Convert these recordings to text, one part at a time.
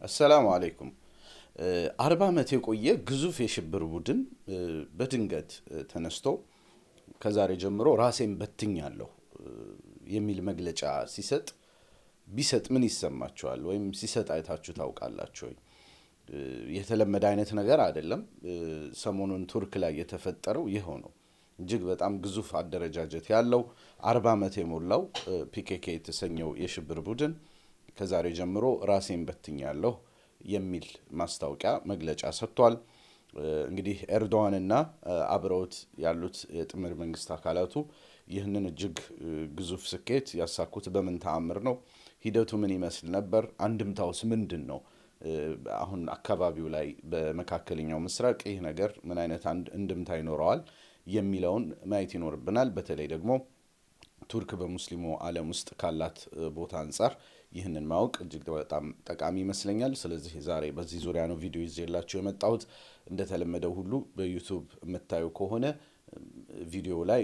አሰላሙ አለይኩም። 40 ዓመት የቆየ ግዙፍ የሽብር ቡድን በድንገት ተነስቶ ከዛሬ ጀምሮ ራሴን በትኛለሁ የሚል መግለጫ ቢሰጥ ምን ይሰማችኋል? ወይም ሲሰጥ አይታችሁ ታውቃላችሁ ወይ? የተለመደ አይነት ነገር አይደለም። ሰሞኑን ቱርክ ላይ የተፈጠረው ይኸው ነው። እጅግ በጣም ግዙፍ አደረጃጀት ያለው 40 ዓመት የሞላው ፒኬኬ የተሰኘው የሽብር ቡድን ከዛሬ ጀምሮ ራሴን በትኛለሁ የሚል ማስታወቂያ መግለጫ ሰጥቷል። እንግዲህ ኤርዶዋንና አብረውት ያሉት የጥምር መንግስት አካላቱ ይህንን እጅግ ግዙፍ ስኬት ያሳኩት በምን ተአምር ነው? ሂደቱ ምን ይመስል ነበር? አንድምታውስ ምንድን ነው? አሁን አካባቢው ላይ በመካከለኛው ምስራቅ ይህ ነገር ምን አይነት እንድምታ ይኖረዋል የሚለውን ማየት ይኖርብናል። በተለይ ደግሞ ቱርክ በሙስሊሙ ዓለም ውስጥ ካላት ቦታ አንጻር ይህንን ማወቅ እጅግ በጣም ጠቃሚ ይመስለኛል። ስለዚህ ዛሬ በዚህ ዙሪያ ነው ቪዲዮ ይዤላችሁ የመጣሁት። እንደተለመደው ሁሉ በዩቲዩብ የምታዩ ከሆነ ቪዲዮ ላይ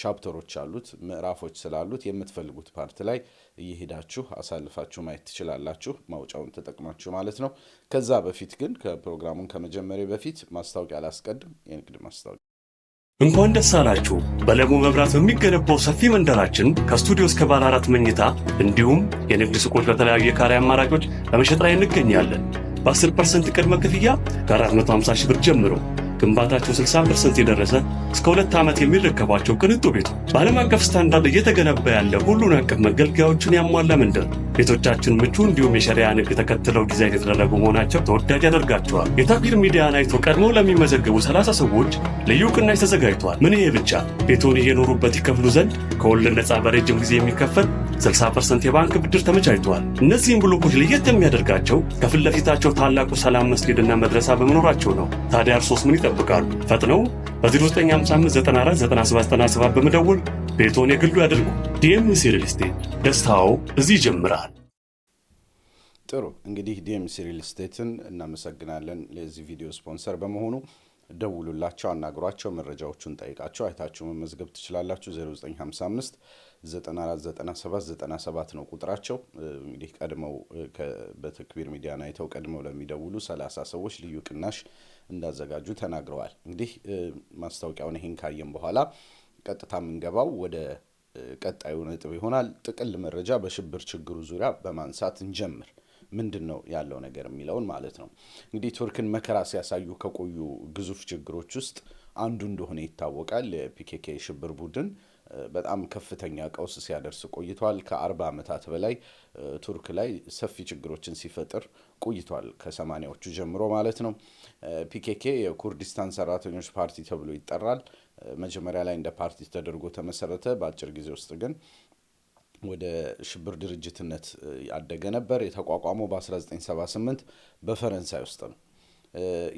ቻፕተሮች አሉት፣ ምዕራፎች ስላሉት የምትፈልጉት ፓርት ላይ እየሄዳችሁ አሳልፋችሁ ማየት ትችላላችሁ፣ ማውጫውን ተጠቅማችሁ ማለት ነው። ከዛ በፊት ግን ከፕሮግራሙን ከመጀመሪያ በፊት ማስታወቂያ ላስቀድም። የንግድ ማስታወቂያ። እንኳን ደስ አላችሁ! በለሙ መብራት በሚገነባው ሰፊ መንደራችን ከስቱዲዮ እስከ ባለ 4 መኝታ እንዲሁም የንግድ ሱቆች በተለያዩ የካሬ አማራጮች በመሸጥ ላይ እንገኛለን። በ10% ቅድመ ክፍያ ከ450 ሺህ ብር ጀምሮ ግንባታቸው 60% የደረሰ እስከ 2 ዓመት የሚረከቧቸው ቅንጡ ቤቶች በዓለም አቀፍ ስታንዳርድ እየተገነባ ያለ ሁሉን አቀፍ መገልገያዎችን ያሟላ መንደር። ቤቶቻችን ምቹ እንዲሁም የሸሪያ ንግድ ተከትለው ዲዛይን የተደረጉ መሆናቸው ተወዳጅ ያደርጋቸዋል። የታክቢር ሚዲያን አይተው ቀድመው ለሚመዘገቡ 30 ሰዎች ልዩ ቅናሽ ተዘጋጅቷል። ምን ይሄ ብቻ! ቤቶን እየኖሩበት ይከፍሉ ዘንድ ከወለድ ነፃ በረጅም ጊዜ የሚከፈል 60% የባንክ ብድር ተመቻችቷል። እነዚህም ብሎኮች ለየት የሚያደርጋቸው ከፊት ለፊታቸው ታላቁ ሰላም መስጊድና መድረሳ በመኖራቸው ነው። ታዲያ እርሶስ ምን ይጠብቃሉ? ፈጥነው በ0955949797 በመደወል ቤቶን የግሉ ያድርጉ። ዲኤምሲ ሪል ስቴት፣ ደስታው እዚህ ይጀምራል። ጥሩ፣ እንግዲህ ዲኤምሲ ሪል ስቴትን እናመሰግናለን ለዚህ ቪዲዮ ስፖንሰር በመሆኑ። ደውሉላቸው፣ አናግሯቸው፣ መረጃዎቹን ጠይቃቸው፣ አይታችሁ መመዝገብ ትችላላችሁ። 0955 949797 ነው ቁጥራቸው። እንግዲህ ቀድመው በተክቢር ሚዲያን አይተው ቀድመው ለሚደውሉ 30 ሰዎች ልዩ ቅናሽ እንዳዘጋጁ ተናግረዋል። እንግዲህ ማስታወቂያውን ይሄን ካየን በኋላ ቀጥታ የምንገባው ወደ ቀጣዩ ነጥብ ይሆናል። ጥቅል መረጃ በሽብር ችግሩ ዙሪያ በማንሳት እንጀምር። ምንድን ነው ያለው ነገር የሚለውን ማለት ነው። እንግዲህ ቱርክን መከራ ሲያሳዩ ከቆዩ ግዙፍ ችግሮች ውስጥ አንዱ እንደሆነ ይታወቃል። የፒኬኬ ሽብር ቡድን በጣም ከፍተኛ ቀውስ ሲያደርስ ቆይቷል። ከ40 ዓመታት በላይ ቱርክ ላይ ሰፊ ችግሮችን ሲፈጥር ቆይቷል፣ ከ80ዎቹ ጀምሮ ማለት ነው። ፒኬኬ የኩርዲስታን ሰራተኞች ፓርቲ ተብሎ ይጠራል። መጀመሪያ ላይ እንደ ፓርቲ ተደርጎ ተመሰረተ። በአጭር ጊዜ ውስጥ ግን ወደ ሽብር ድርጅትነት ያደገ ነበር። የተቋቋመው በ1978 በፈረንሳይ ውስጥ ነው።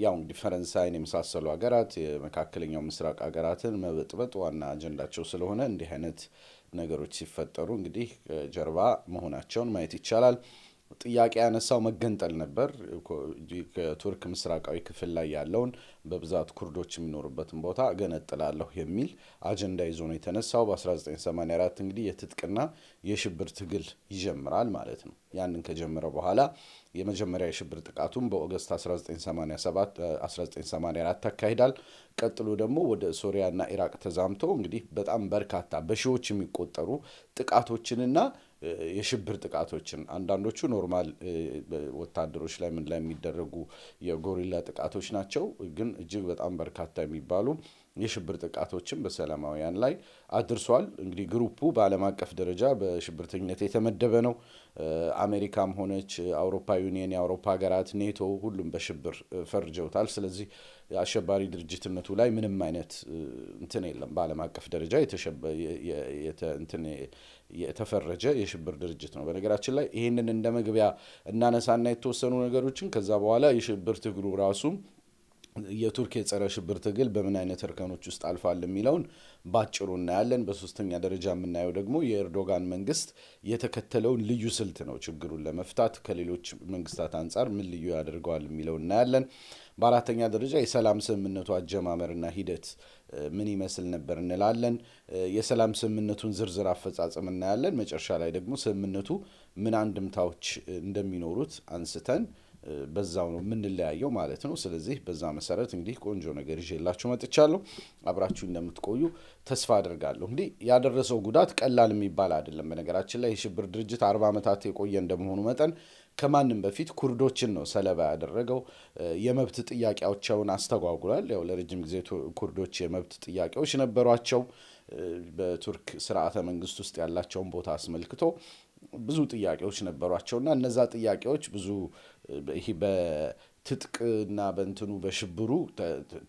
ያው እንግዲህ ፈረንሳይን የመሳሰሉ ሀገራት የመካከለኛው ምስራቅ ሀገራትን መበጥበጥ ዋና አጀንዳቸው ስለሆነ እንዲህ አይነት ነገሮች ሲፈጠሩ እንግዲህ ጀርባ መሆናቸውን ማየት ይቻላል። ጥያቄ ያነሳው መገንጠል ነበር። ከቱርክ ምስራቃዊ ክፍል ላይ ያለውን በብዛት ኩርዶች የሚኖሩበትን ቦታ እገነጥላለሁ የሚል አጀንዳ ይዞ ነው የተነሳው። በ1984 እንግዲህ የትጥቅና የሽብር ትግል ይጀምራል ማለት ነው። ያንን ከጀመረ በኋላ የመጀመሪያ የሽብር ጥቃቱን በኦገስት 1984 ያካሂዳል። ቀጥሎ ደግሞ ወደ ሶሪያና ኢራቅ ተዛምቶ እንግዲህ በጣም በርካታ በሺዎች የሚቆጠሩ ጥቃቶችንና የሽብር ጥቃቶችን፣ አንዳንዶቹ ኖርማል ወታደሮች ላይ ምን ላይ የሚደረጉ የጎሪላ ጥቃቶች ናቸው፣ ግን እጅግ በጣም በርካታ የሚባሉ የሽብር ጥቃቶችን በሰላማውያን ላይ አድርሷል። እንግዲህ ግሩፑ በዓለም አቀፍ ደረጃ በሽብርተኝነት የተመደበ ነው። አሜሪካም ሆነች አውሮፓ ዩኒየን፣ የአውሮፓ ሀገራት፣ ኔቶ ሁሉም በሽብር ፈርጀውታል። ስለዚህ አሸባሪ ድርጅትነቱ ላይ ምንም አይነት እንትን የለም። በዓለም አቀፍ ደረጃ የተፈረጀ የሽብር ድርጅት ነው። በነገራችን ላይ ይህንን እንደ መግቢያ እናነሳና የተወሰኑ ነገሮችን ከዛ በኋላ የሽብር ትግሉ ራሱ የቱርክ የጸረ ሽብር ትግል በምን አይነት እርከኖች ውስጥ አልፏል የሚለውን ባጭሩ እናያለን። በሶስተኛ ደረጃ የምናየው ደግሞ የኤርዶጋን መንግስት የተከተለውን ልዩ ስልት ነው። ችግሩን ለመፍታት ከሌሎች መንግስታት አንጻር ምን ልዩ ያደርገዋል የሚለው እናያለን። በአራተኛ ደረጃ የሰላም ስምምነቱ አጀማመርና ሂደት ምን ይመስል ነበር እንላለን። የሰላም ስምምነቱን ዝርዝር አፈጻጸም እናያለን። መጨረሻ ላይ ደግሞ ስምምነቱ ምን አንድምታዎች እንደሚኖሩት አንስተን በዛው ነው የምንለያየው ማለት ነው። ስለዚህ በዛ መሰረት እንግዲህ ቆንጆ ነገር ይዤላችሁ መጥቻለሁ። አብራችሁ እንደምትቆዩ ተስፋ አደርጋለሁ። እንግዲህ ያደረሰው ጉዳት ቀላል የሚባል አይደለም። በነገራችን ላይ የሽብር ድርጅት 40 ዓመታት የቆየ እንደመሆኑ መጠን ከማንም በፊት ኩርዶችን ነው ሰለባ ያደረገው። የመብት ጥያቄያቸውን አስተጓጉሏል። ያው ለረጅም ጊዜ ኩርዶች የመብት ጥያቄዎች ነበሯቸው። በቱርክ ስርዓተ መንግስት ውስጥ ያላቸውን ቦታ አስመልክቶ ብዙ ጥያቄዎች ነበሯቸውና እነዛ ጥያቄዎች ብዙ ይሄ በትጥቅና በእንትኑ በሽብሩ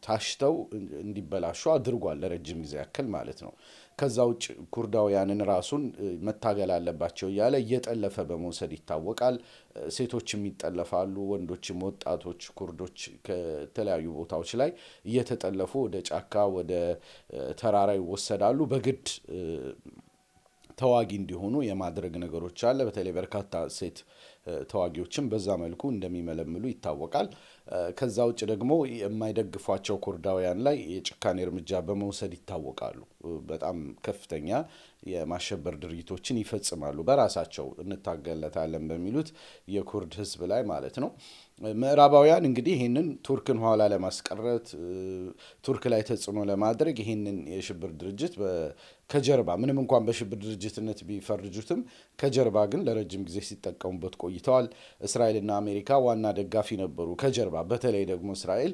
ታሽተው እንዲበላሹ አድርጓል ለረጅም ጊዜ ያክል ማለት ነው። ከዛ ውጭ ኩርዳውያንን ራሱን መታገል አለባቸው እያለ እየጠለፈ በመውሰድ ይታወቃል። ሴቶችም ይጠለፋሉ፣ ወንዶችም ወጣቶች ኩርዶች ከተለያዩ ቦታዎች ላይ እየተጠለፉ ወደ ጫካ ወደ ተራራ ይወሰዳሉ። በግድ ተዋጊ እንዲሆኑ የማድረግ ነገሮች አለ። በተለይ በርካታ ሴት ተዋጊዎችን በዛ መልኩ እንደሚመለምሉ ይታወቃል። ከዛ ውጭ ደግሞ የማይደግፏቸው ኩርዳውያን ላይ የጭካኔ እርምጃ በመውሰድ ይታወቃሉ። በጣም ከፍተኛ የማሸበር ድርጊቶችን ይፈጽማሉ በራሳቸው እንታገለታለን በሚሉት የኩርድ ህዝብ ላይ ማለት ነው። ምዕራባውያን እንግዲህ ይህንን ቱርክን ኋላ ለማስቀረት ቱርክ ላይ ተጽዕኖ ለማድረግ ይህንን የሽብር ድርጅት ከጀርባ ምንም እንኳን በሽብር ድርጅትነት ቢፈርጁትም ከጀርባ ግን ለረጅም ጊዜ ሲጠቀሙበት ቆይተዋል። እስራኤልና አሜሪካ ዋና ደጋፊ ነበሩ ከጀርባ። በተለይ ደግሞ እስራኤል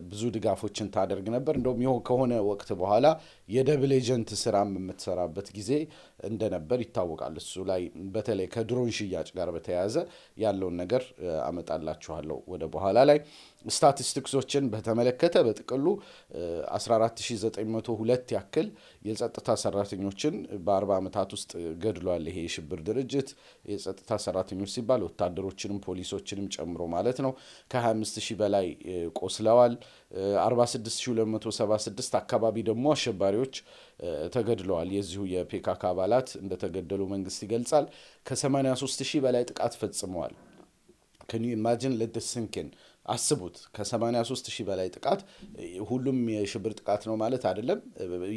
ብዙ ድጋፎችን ታደርግ ነበር። እንደውም ከሆነ ወቅት በኋላ የደብል ኤጀንት ስራም የምትሰራበት ጊዜ እንደነበር ይታወቃል። እሱ ላይ በተለይ ከድሮን ሽያጭ ጋር በተያያዘ ያለውን ነገር አመጣላችኋለሁ ወደ በኋላ ላይ። ስታቲስቲክሶችን በተመለከተ በጥቅሉ 14902 ያክል የጸጥታ ሰራተኞችን በ40 ዓመታት ውስጥ ገድሏል ይሄ የሽብር ድርጅት። የጸጥታ ሰራተኞች ሲባል ወታደሮችንም ፖሊሶችንም ጨምሮ ማለት ነው። ከ25000 በላይ ቆስለዋል። 46276 አካባቢ ደግሞ አሸባሪዎች ተገድለዋል። የዚሁ የፔካካ አባላት እንደተገደሉ መንግስት ይገልጻል። ከ83000 በላይ ጥቃት ፈጽመዋል። ከኒ ኢማጂን ለደስንከን አስቡት። ከ83000 በላይ ጥቃት። ሁሉም የሽብር ጥቃት ነው ማለት አይደለም።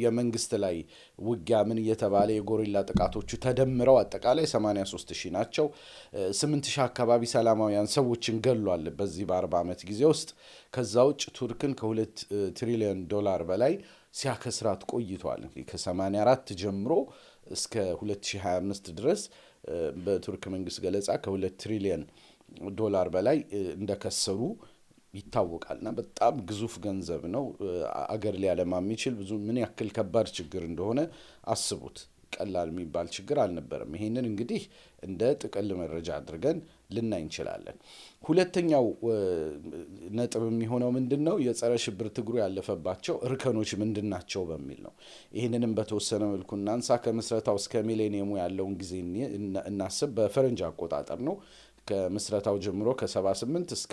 የመንግስት ላይ ውጊያ ምን እየተባለ የጎሪላ ጥቃቶቹ ተደምረው አጠቃላይ 83000 ናቸው። 8000 አካባቢ ሰላማውያን ሰዎችን ገሏል በዚህ በ40 ዓመት ጊዜ ውስጥ። ከዛ ውጭ ቱርክን ከ2 ትሪሊዮን ዶላር በላይ ሲያከስራት ቆይቷል። ከ84 ጀምሮ እስከ 2025 ድረስ በቱርክ መንግስት ገለጻ ከ2 ትሪሊዮን ዶላር በላይ እንደከሰሩ ይታወቃልና በጣም ግዙፍ ገንዘብ ነው። አገር ሊያለማ የሚችል ብዙ ምን ያክል ከባድ ችግር እንደሆነ አስቡት። ቀላል የሚባል ችግር አልነበረም። ይሄንን እንግዲህ እንደ ጥቅል መረጃ አድርገን ልናይ እንችላለን። ሁለተኛው ነጥብ የሚሆነው ምንድነው? የጸረ ሽብር ትግሩ ያለፈባቸው እርከኖች ምንድናቸው በሚል ነው። ይህንንም በተወሰነ መልኩ እናንሳ። ከምስረታው እስከ ሚሌኒየሙ ያለውን ጊዜ እናስብ። በፈረንጅ አቆጣጠር ነው። ከምስረታው ጀምሮ ከ78 እስከ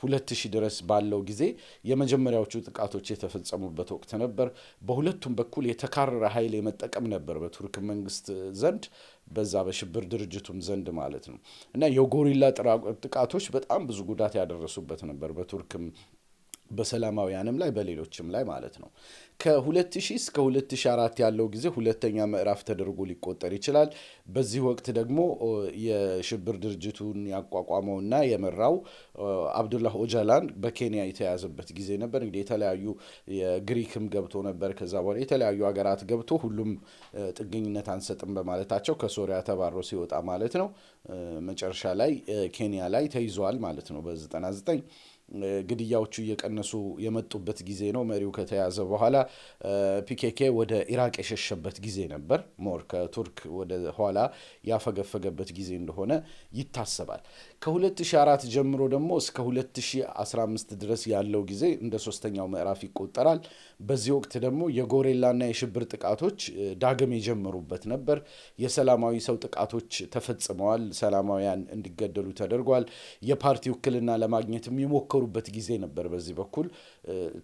2000 ድረስ ባለው ጊዜ የመጀመሪያዎቹ ጥቃቶች የተፈጸሙበት ወቅት ነበር። በሁለቱም በኩል የተካረረ ኃይል የመጠቀም ነበር በቱርክ መንግስት ዘንድ፣ በዛ በሽብር ድርጅቱም ዘንድ ማለት ነው። እና የጎሪላ ጥቃቶች በጣም ብዙ ጉዳት ያደረሱበት ነበር በቱርክም በሰላማውያንም ላይ በሌሎችም ላይ ማለት ነው። ከ2000 እስከ 2004 ያለው ጊዜ ሁለተኛ ምዕራፍ ተደርጎ ሊቆጠር ይችላል። በዚህ ወቅት ደግሞ የሽብር ድርጅቱን ያቋቋመውና የመራው አብዱላህ ኦጃላን በኬንያ የተያዘበት ጊዜ ነበር። እንግዲህ የተለያዩ የግሪክም ገብቶ ነበር። ከዛ በኋላ የተለያዩ ሀገራት ገብቶ ሁሉም ጥገኝነት አንሰጥም በማለታቸው ከሶሪያ ተባሮ ሲወጣ ማለት ነው መጨረሻ ላይ ኬንያ ላይ ተይዟል ማለት ነው በ99 ግድያዎቹ እየቀነሱ የመጡበት ጊዜ ነው። መሪው ከተያዘ በኋላ ፒኬኬ ወደ ኢራቅ የሸሸበት ጊዜ ነበር። ሞር ከቱርክ ወደ ኋላ ያፈገፈገበት ጊዜ እንደሆነ ይታሰባል። ከ2004 ጀምሮ ደግሞ እስከ 2015 ድረስ ያለው ጊዜ እንደ ሶስተኛው ምዕራፍ ይቆጠራል። በዚህ ወቅት ደግሞ የጎሬላና የሽብር ጥቃቶች ዳግም የጀመሩበት ነበር። የሰላማዊ ሰው ጥቃቶች ተፈጽመዋል። ሰላማውያን እንዲገደሉ ተደርጓል። የፓርቲ ውክልና ለማግኘት የሚሞክሩበት ጊዜ ነበር። በዚህ በኩል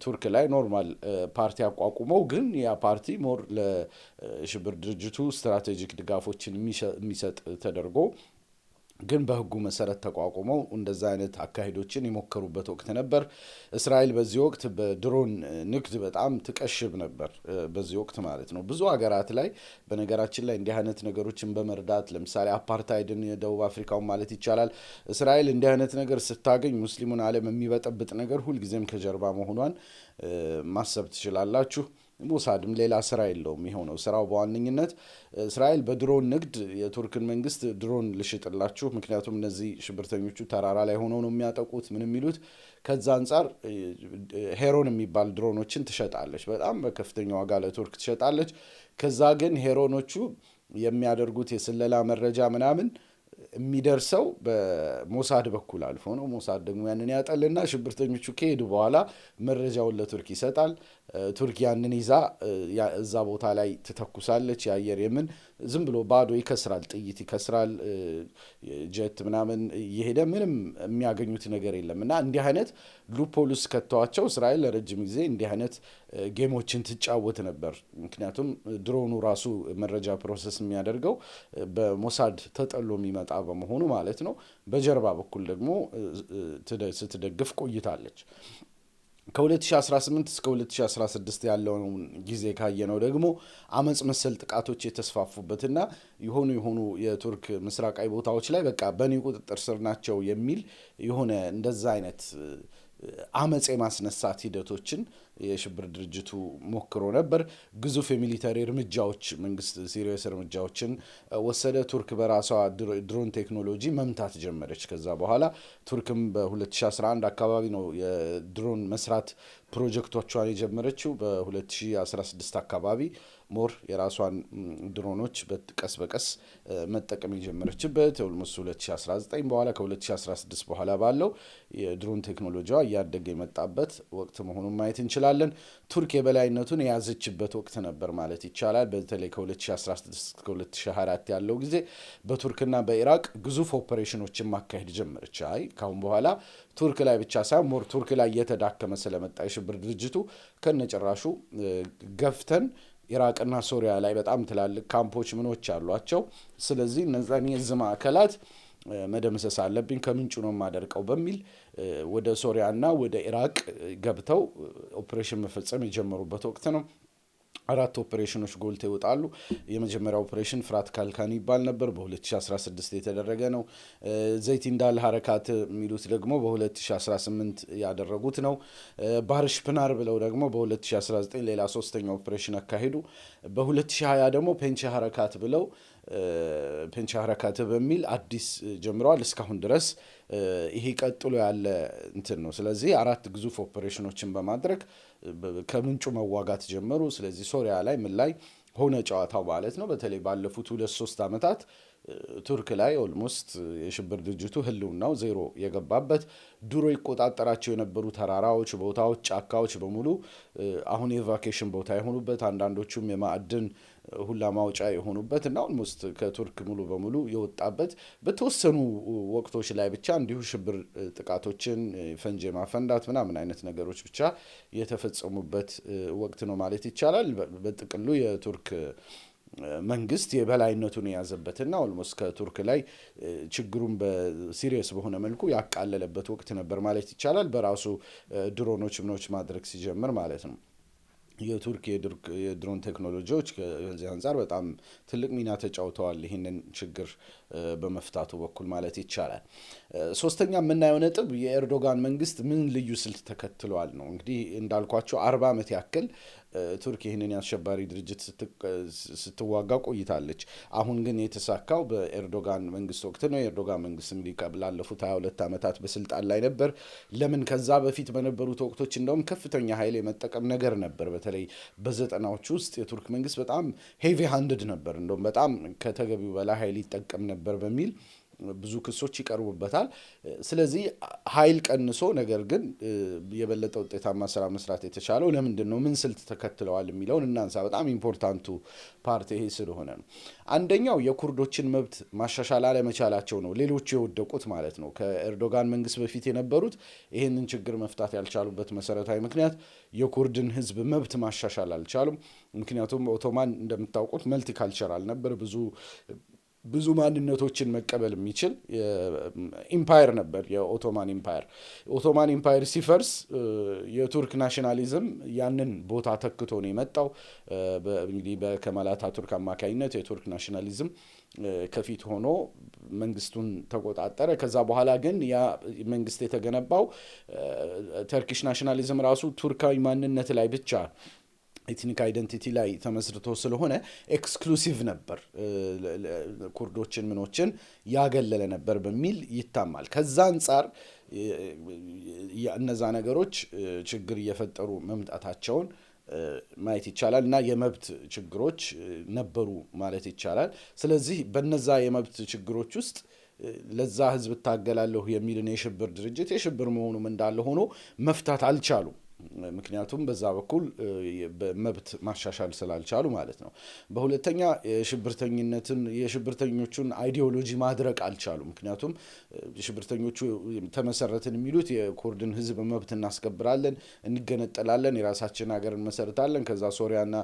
ቱርክ ላይ ኖርማል ፓርቲ አቋቁመው ግን ያ ፓርቲ ሞር ለሽብር ድርጅቱ ስትራቴጂክ ድጋፎችን የሚሰጥ ተደርጎ ግን በህጉ መሰረት ተቋቁመው እንደዛ አይነት አካሄዶችን የሞከሩበት ወቅት ነበር። እስራኤል በዚህ ወቅት በድሮን ንግድ በጣም ትቀሽብ ነበር። በዚህ ወቅት ማለት ነው። ብዙ ሀገራት ላይ በነገራችን ላይ እንዲህ አይነት ነገሮችን በመርዳት ለምሳሌ አፓርታይድን የደቡብ አፍሪካውን ማለት ይቻላል እስራኤል እንዲህ አይነት ነገር ስታገኝ ሙስሊሙን ዓለም የሚበጠብጥ ነገር ሁልጊዜም ከጀርባ መሆኗን ማሰብ ትችላላችሁ። ሞሳድም ሌላ ስራ የለውም። ይኸው ነው ስራው በዋነኝነት። እስራኤል በድሮን ንግድ የቱርክን መንግስት ድሮን ልሽጥላችሁ፣ ምክንያቱም እነዚህ ሽብርተኞቹ ተራራ ላይ ሆነው ነው የሚያጠቁት ምን የሚሉት። ከዛ አንጻር ሄሮን የሚባል ድሮኖችን ትሸጣለች፣ በጣም በከፍተኛ ዋጋ ለቱርክ ትሸጣለች። ከዛ ግን ሄሮኖቹ የሚያደርጉት የስለላ መረጃ ምናምን የሚደርሰው በሞሳድ በኩል አልፎ ነው። ሞሳድ ደግሞ ያንን ያጠልና ሽብርተኞቹ ከሄዱ በኋላ መረጃውን ለቱርክ ይሰጣል። ቱርክ ያንን ይዛ እዛ ቦታ ላይ ትተኩሳለች። የአየር የምን ዝም ብሎ ባዶ ይከስራል፣ ጥይት ይከስራል፣ ጀት ምናምን እየሄደ ምንም የሚያገኙት ነገር የለም። እና እንዲህ አይነት ሉፖሉስ ከተዋቸው እስራኤል ለረጅም ጊዜ እንዲህ አይነት ጌሞችን ትጫወት ነበር። ምክንያቱም ድሮኑ ራሱ መረጃ ፕሮሰስ የሚያደርገው በሞሳድ ተጠሎ የሚመጣ በመሆኑ ማለት ነው። በጀርባ በኩል ደግሞ ስትደግፍ ቆይታለች። ከ2018 እስከ 2016 ያለውን ጊዜ ካየነው ደግሞ አመጽ መሰል ጥቃቶች የተስፋፉበትና የሆኑ የቱርክ ምስራቃዊ ቦታዎች ላይ በቃ በኔ ቁጥጥር ስር ናቸው የሚል የሆነ እንደዛ አይነት አመጽ የማስነሳት ሂደቶችን የሽብር ድርጅቱ ሞክሮ ነበር። ግዙፍ የሚሊተሪ እርምጃዎች መንግስት ሲሪየስ እርምጃዎችን ወሰደ። ቱርክ በራሷ ድሮን ቴክኖሎጂ መምታት ጀመረች። ከዛ በኋላ ቱርክም በ2011 አካባቢ ነው የድሮን መስራት ፕሮጀክቶቿን የጀመረችው። በ2016 አካባቢ ሞር የራሷን ድሮኖች ቀስ በቀስ መጠቀም የጀመረችበት ኦልሞስት 2019 በኋላ ከ2016 በኋላ ባለው የድሮን ቴክኖሎጂዋ እያደገ የመጣበት ወቅት መሆኑን ማየት እንችላለን። ቱርክ የበላይነቱን የያዘችበት ወቅት ነበር ማለት ይቻላል። በተለይ ከ2016 እስከ 2024 ያለው ጊዜ በቱርክና በኢራቅ ግዙፍ ኦፕሬሽኖችን ማካሄድ ጀመረች። ካሁን በኋላ ቱርክ ላይ ብቻ ሳይሆን ሞር ቱርክ ላይ እየተዳከመ ስለመጣ የሽብር ድርጅቱ ከነጭራሹ ገፍተን ኢራቅና ሶሪያ ላይ በጣም ትላልቅ ካምፖች ምኖች አሏቸው። ስለዚህ እነዛን የዝ ማዕከላት መደምሰስ አለብኝ፣ ከምንጩ ነው የማደርቀው በሚል ወደ ሶሪያና ወደ ኢራቅ ገብተው ኦፕሬሽን መፈጸም የጀመሩበት ወቅት ነው። 4 ኦፕሬሽኖች ጎልተው ይወጣሉ። የመጀመሪያው ኦፕሬሽን ፍራት ካልካኒ ይባል ነበር፣ በ2016 የተደረገ ነው። ዘይት እንዳል ሐረካት የሚሉት ደግሞ በ2018 ያደረጉት ነው። ባርሽ ፕናር ብለው ደግሞ በ2019 ሌላ ሶስተኛው ኦፕሬሽን አካሄዱ። በ2020 ደግሞ ፔንቼ ሐረካት ብለው ፔንቼ ሐረካት በሚል አዲስ ጀምረዋል። እስካሁን ድረስ ይሄ ቀጥሎ ያለ እንትን ነው። ስለዚህ 4 ግዙፍ ኦፕሬሽኖችን በማድረግ ከምንጩ መዋጋት ጀመሩ። ስለዚህ ሶሪያ ላይ ምን ላይ ሆነ ጨዋታው ማለት ነው። በተለይ ባለፉት 2-3 ዓመታት ቱርክ ላይ ኦልሞስት የሽብር ድርጅቱ ህልውናው ዜሮ የገባበት፣ ድሮ ይቆጣጠራቸው የነበሩ ተራራዎች፣ ቦታዎች፣ ጫካዎች በሙሉ አሁን የቫኬሽን ቦታ የሆኑበት፣ አንዳንዶቹም የማዕድን ሁላ ማውጫ የሆኑበት እና ኦልሞስት ከቱርክ ሙሉ በሙሉ የወጣበት፣ በተወሰኑ ወቅቶች ላይ ብቻ እንዲሁ ሽብር ጥቃቶችን ፈንጅ ማፈንዳት ምናምን አይነት ነገሮች ብቻ የተፈጸሙበት ወቅት ነው ማለት ይቻላል። በጥቅሉ የቱርክ መንግስት የበላይነቱን የያዘበትና ኦልሞስት ከቱርክ ላይ ችግሩን በሲሪየስ በሆነ መልኩ ያቃለለበት ወቅት ነበር ማለት ይቻላል። በራሱ ድሮኖች ምኖች ማድረግ ሲጀምር ማለት ነው። የቱርክ የድሮን ቴክኖሎጂዎች ከዚህ አንጻር በጣም ትልቅ ሚና ተጫውተዋል ይህንን ችግር በመፍታቱ በኩል ማለት ይቻላል። ሶስተኛ የምናየው ነጥብ የኤርዶጋን መንግስት ምን ልዩ ስልት ተከትሏል ነው። እንግዲህ እንዳልኳቸው 40 ዓመት ያክል ቱርክ ይህንን የአሸባሪ ድርጅት ስትዋጋ ቆይታለች። አሁን ግን የተሳካው በኤርዶጋን መንግስት ወቅት ነው። የኤርዶጋን መንግስት እንግዲህ ላለፉት 22 ዓመታት በስልጣን ላይ ነበር። ለምን ከዛ በፊት በነበሩት ወቅቶች እንደውም ከፍተኛ ኃይል የመጠቀም ነገር ነበር። በተለይ በ90ዎቹ ውስጥ የቱርክ መንግስት በጣም ሄቪ ሃንድድ ነበር፣ እንደውም በጣም ከተገቢው በላይ ኃይል ይጠቀም ነበር በሚል ብዙ ክሶች ይቀርቡበታል። ስለዚህ ኃይል ቀንሶ ነገር ግን የበለጠ ውጤታማ ስራ መስራት የተቻለው ለምንድን ነው? ምን ስልት ተከትለዋል የሚለውን እናንሳ። በጣም ኢምፖርታንቱ ፓርት ይሄ ስለሆነ ነው። አንደኛው የኩርዶችን መብት ማሻሻል አለመቻላቸው ነው። ሌሎቹ የወደቁት ማለት ነው። ከኤርዶጋን መንግስት በፊት የነበሩት ይህንን ችግር መፍታት ያልቻሉበት መሰረታዊ ምክንያት የኩርድን ህዝብ መብት ማሻሻል አልቻሉም። ምክንያቱም ኦቶማን እንደምታውቁት መልቲካልቸራል ነበር። ብዙ ብዙ ማንነቶችን መቀበል የሚችል ኢምፓየር ነበር የኦቶማን ኢምፓየር። ኦቶማን ኢምፓየር ሲፈርስ የቱርክ ናሽናሊዝም ያንን ቦታ ተክቶ ነው የመጣው። እንግዲህ በከማል አታቱርክ አማካኝነት የቱርክ ናሽናሊዝም ከፊት ሆኖ መንግስቱን ተቆጣጠረ። ከዛ በኋላ ግን ያ መንግስት የተገነባው ተርኪሽ ናሽናሊዝም ራሱ ቱርካዊ ማንነት ላይ ብቻ ኤትኒክ አይደንቲቲ ላይ ተመስርቶ ስለሆነ ኤክስክሉሲቭ ነበር፣ ኩርዶችን ምኖችን ያገለለ ነበር በሚል ይታማል። ከዛ አንጻር እነዛ ነገሮች ችግር እየፈጠሩ መምጣታቸውን ማየት ይቻላል እና የመብት ችግሮች ነበሩ ማለት ይቻላል። ስለዚህ በነዛ የመብት ችግሮች ውስጥ ለዛ ህዝብ እታገላለሁ የሚልን የሽብር ድርጅት የሽብር መሆኑም እንዳለ ሆኖ መፍታት አልቻሉም። ምክንያቱም በዛ በኩል መብት ማሻሻል ስላልቻሉ ማለት ነው። በሁለተኛ የሽብርተኞቹን አይዲዮሎጂ ማድረቅ አልቻሉ። ምክንያቱም ሽብርተኞቹ ተመሰረትን የሚሉት የኩርድን ህዝብ መብት እናስከብራለን፣ እንገነጠላለን፣ የራሳችን ሀገር እንመሰርታለን፣ ከዛ ሶሪያና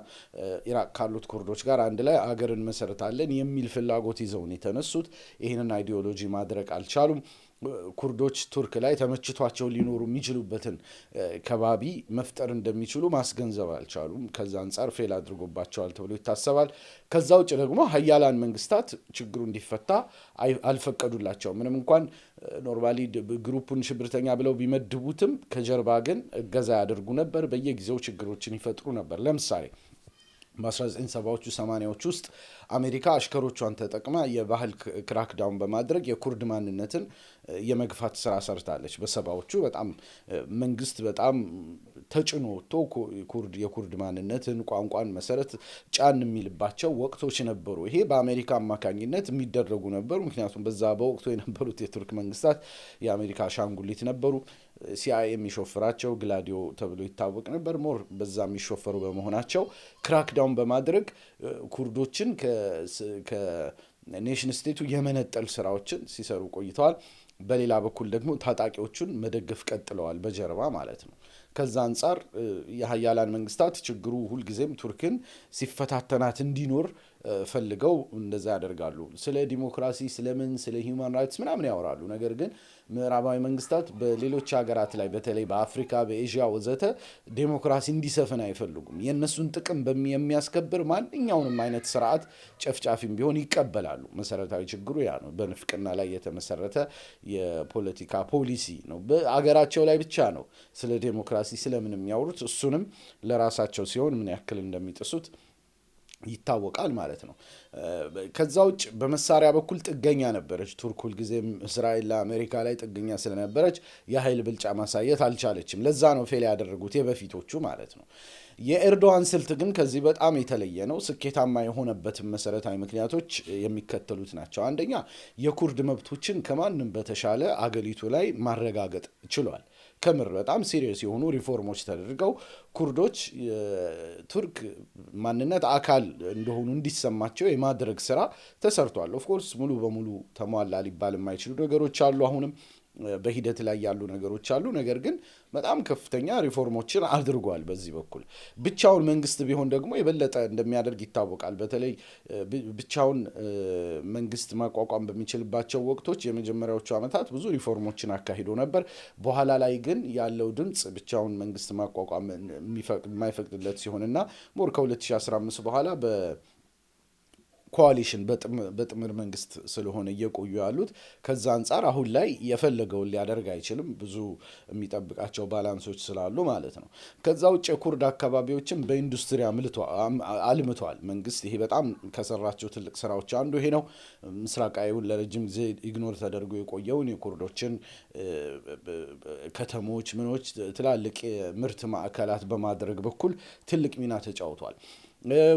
ኢራቅ ካሉት ኩርዶች ጋር አንድ ላይ ሀገር እንመሰርታለን የሚል ፍላጎት ይዘውን የተነሱት። ይህንን አይዲዮሎጂ ማድረቅ አልቻሉም። ኩርዶች ቱርክ ላይ ተመችቷቸው ሊኖሩ የሚችሉበትን ከባቢ መፍጠር እንደሚችሉ ማስገንዘብ አልቻሉም። ከዛ አንጻር ፌል አድርጎባቸዋል ተብሎ ይታሰባል። ከዛ ውጭ ደግሞ ሀያላን መንግስታት ችግሩ እንዲፈታ አልፈቀዱላቸውም። ምንም እንኳን ኖርማሊ ግሩፑን ሽብርተኛ ብለው ቢመድቡትም ከጀርባ ግን እገዛ ያደርጉ ነበር። በየጊዜው ችግሮችን ይፈጥሩ ነበር። ለምሳሌ በ1970ዎቹ 80ዎቹ ውስጥ አሜሪካ አሽከሮቿን ተጠቅማ የባህል ክራክዳውን በማድረግ የኩርድ ማንነትን የመግፋት ስራ ሰርታለች። በሰባዎቹ በጣም መንግስት በጣም ተጭኖ ወጥቶ የኩርድ ማንነትን ቋንቋን መሰረት ጫን የሚልባቸው ወቅቶች ነበሩ። ይሄ በአሜሪካ አማካኝነት የሚደረጉ ነበሩ። ምክንያቱም በዛ በወቅቱ የነበሩት የቱርክ መንግስታት የአሜሪካ አሻንጉሊት ነበሩ። ሲአይኤ የሚሾፍራቸው ግላዲዮ ተብሎ ይታወቅ ነበር። ሞር በዛ የሚሾፈሩ በመሆናቸው ክራክዳውን በማድረግ ኩርዶችን ከኔሽን ስቴቱ የመነጠል ስራዎችን ሲሰሩ ቆይተዋል። በሌላ በኩል ደግሞ ታጣቂዎቹን መደገፍ ቀጥለዋል፣ በጀርባ ማለት ነው። ከዛ አንጻር የሀያላን መንግስታት ችግሩ ሁልጊዜም ቱርክን ሲፈታተናት እንዲኖር ፈልገው እንደዛ ያደርጋሉ። ስለ ዲሞክራሲ ስለምን ስለ ሂውማን ራይትስ ምናምን ያወራሉ። ነገር ግን ምዕራባዊ መንግስታት በሌሎች ሀገራት ላይ በተለይ በአፍሪካ፣ በኤዥያ ወዘተ ዴሞክራሲ እንዲሰፍን አይፈልጉም። የእነሱን ጥቅም የሚያስከብር ማንኛውንም አይነት ስርዓት ጨፍጫፊም ቢሆን ይቀበላሉ። መሰረታዊ ችግሩ ያ ነው። በንፍቅና ላይ የተመሰረተ የፖለቲካ ፖሊሲ ነው። በአገራቸው ላይ ብቻ ነው ስለ ዴሞክራሲ ስለምን የሚያወሩት። እሱንም ለራሳቸው ሲሆን ምን ያክል እንደሚጥሱት ይታወቃል ማለት ነው። ከዛ ውጭ በመሳሪያ በኩል ጥገኛ ነበረች ቱርክ። ሁልጊዜም እስራኤል ለአሜሪካ ላይ ጥገኛ ስለነበረች የኃይል ብልጫ ማሳየት አልቻለችም። ለዛ ነው ፌል ያደረጉት የበፊቶቹ ማለት ነው። የኤርዶዋን ስልት ግን ከዚህ በጣም የተለየ ነው። ስኬታማ የሆነበትን መሰረታዊ ምክንያቶች የሚከተሉት ናቸው። አንደኛ የኩርድ መብቶችን ከማንም በተሻለ አገሪቱ ላይ ማረጋገጥ ችሏል። ከምር በጣም ሲሪየስ የሆኑ ሪፎርሞች ተደርገው ኩርዶች የቱርክ ማንነት አካል እንደሆኑ እንዲሰማቸው የማድረግ ስራ ተሰርቷል። ኦፍኮርስ ሙሉ በሙሉ ተሟላ ሊባል የማይችሉ ነገሮች አሉ። አሁንም በሂደት ላይ ያሉ ነገሮች አሉ። ነገር ግን በጣም ከፍተኛ ሪፎርሞችን አድርጓል። በዚህ በኩል ብቻውን መንግስት ቢሆን ደግሞ የበለጠ እንደሚያደርግ ይታወቃል። በተለይ ብቻውን መንግስት ማቋቋም በሚችልባቸው ወቅቶች የመጀመሪያዎቹ ዓመታት ብዙ ሪፎርሞችን አካሂዶ ነበር። በኋላ ላይ ግን ያለው ድምፅ ብቻውን መንግስት ማቋቋም የማይፈቅድለት ሲሆንና ሞር ከ2015 በኋላ ኮአሊሽን በጥምር መንግስት ስለሆነ እየቆዩ ያሉት ከዛ አንጻር አሁን ላይ የፈለገውን ሊያደርግ አይችልም። ብዙ የሚጠብቃቸው ባላንሶች ስላሉ ማለት ነው። ከዛ ውጭ የኩርድ አካባቢዎችን በኢንዱስትሪ አልምቷል መንግስት። ይሄ በጣም ከሰራቸው ትልቅ ስራዎች አንዱ ይሄ ነው። ምስራቃዊውን ለረጅም ጊዜ ኢግኖር ተደርጎ የቆየውን የኩርዶችን ከተሞች ምኖች ትላልቅ ምርት ማዕከላት በማድረግ በኩል ትልቅ ሚና ተጫውቷል።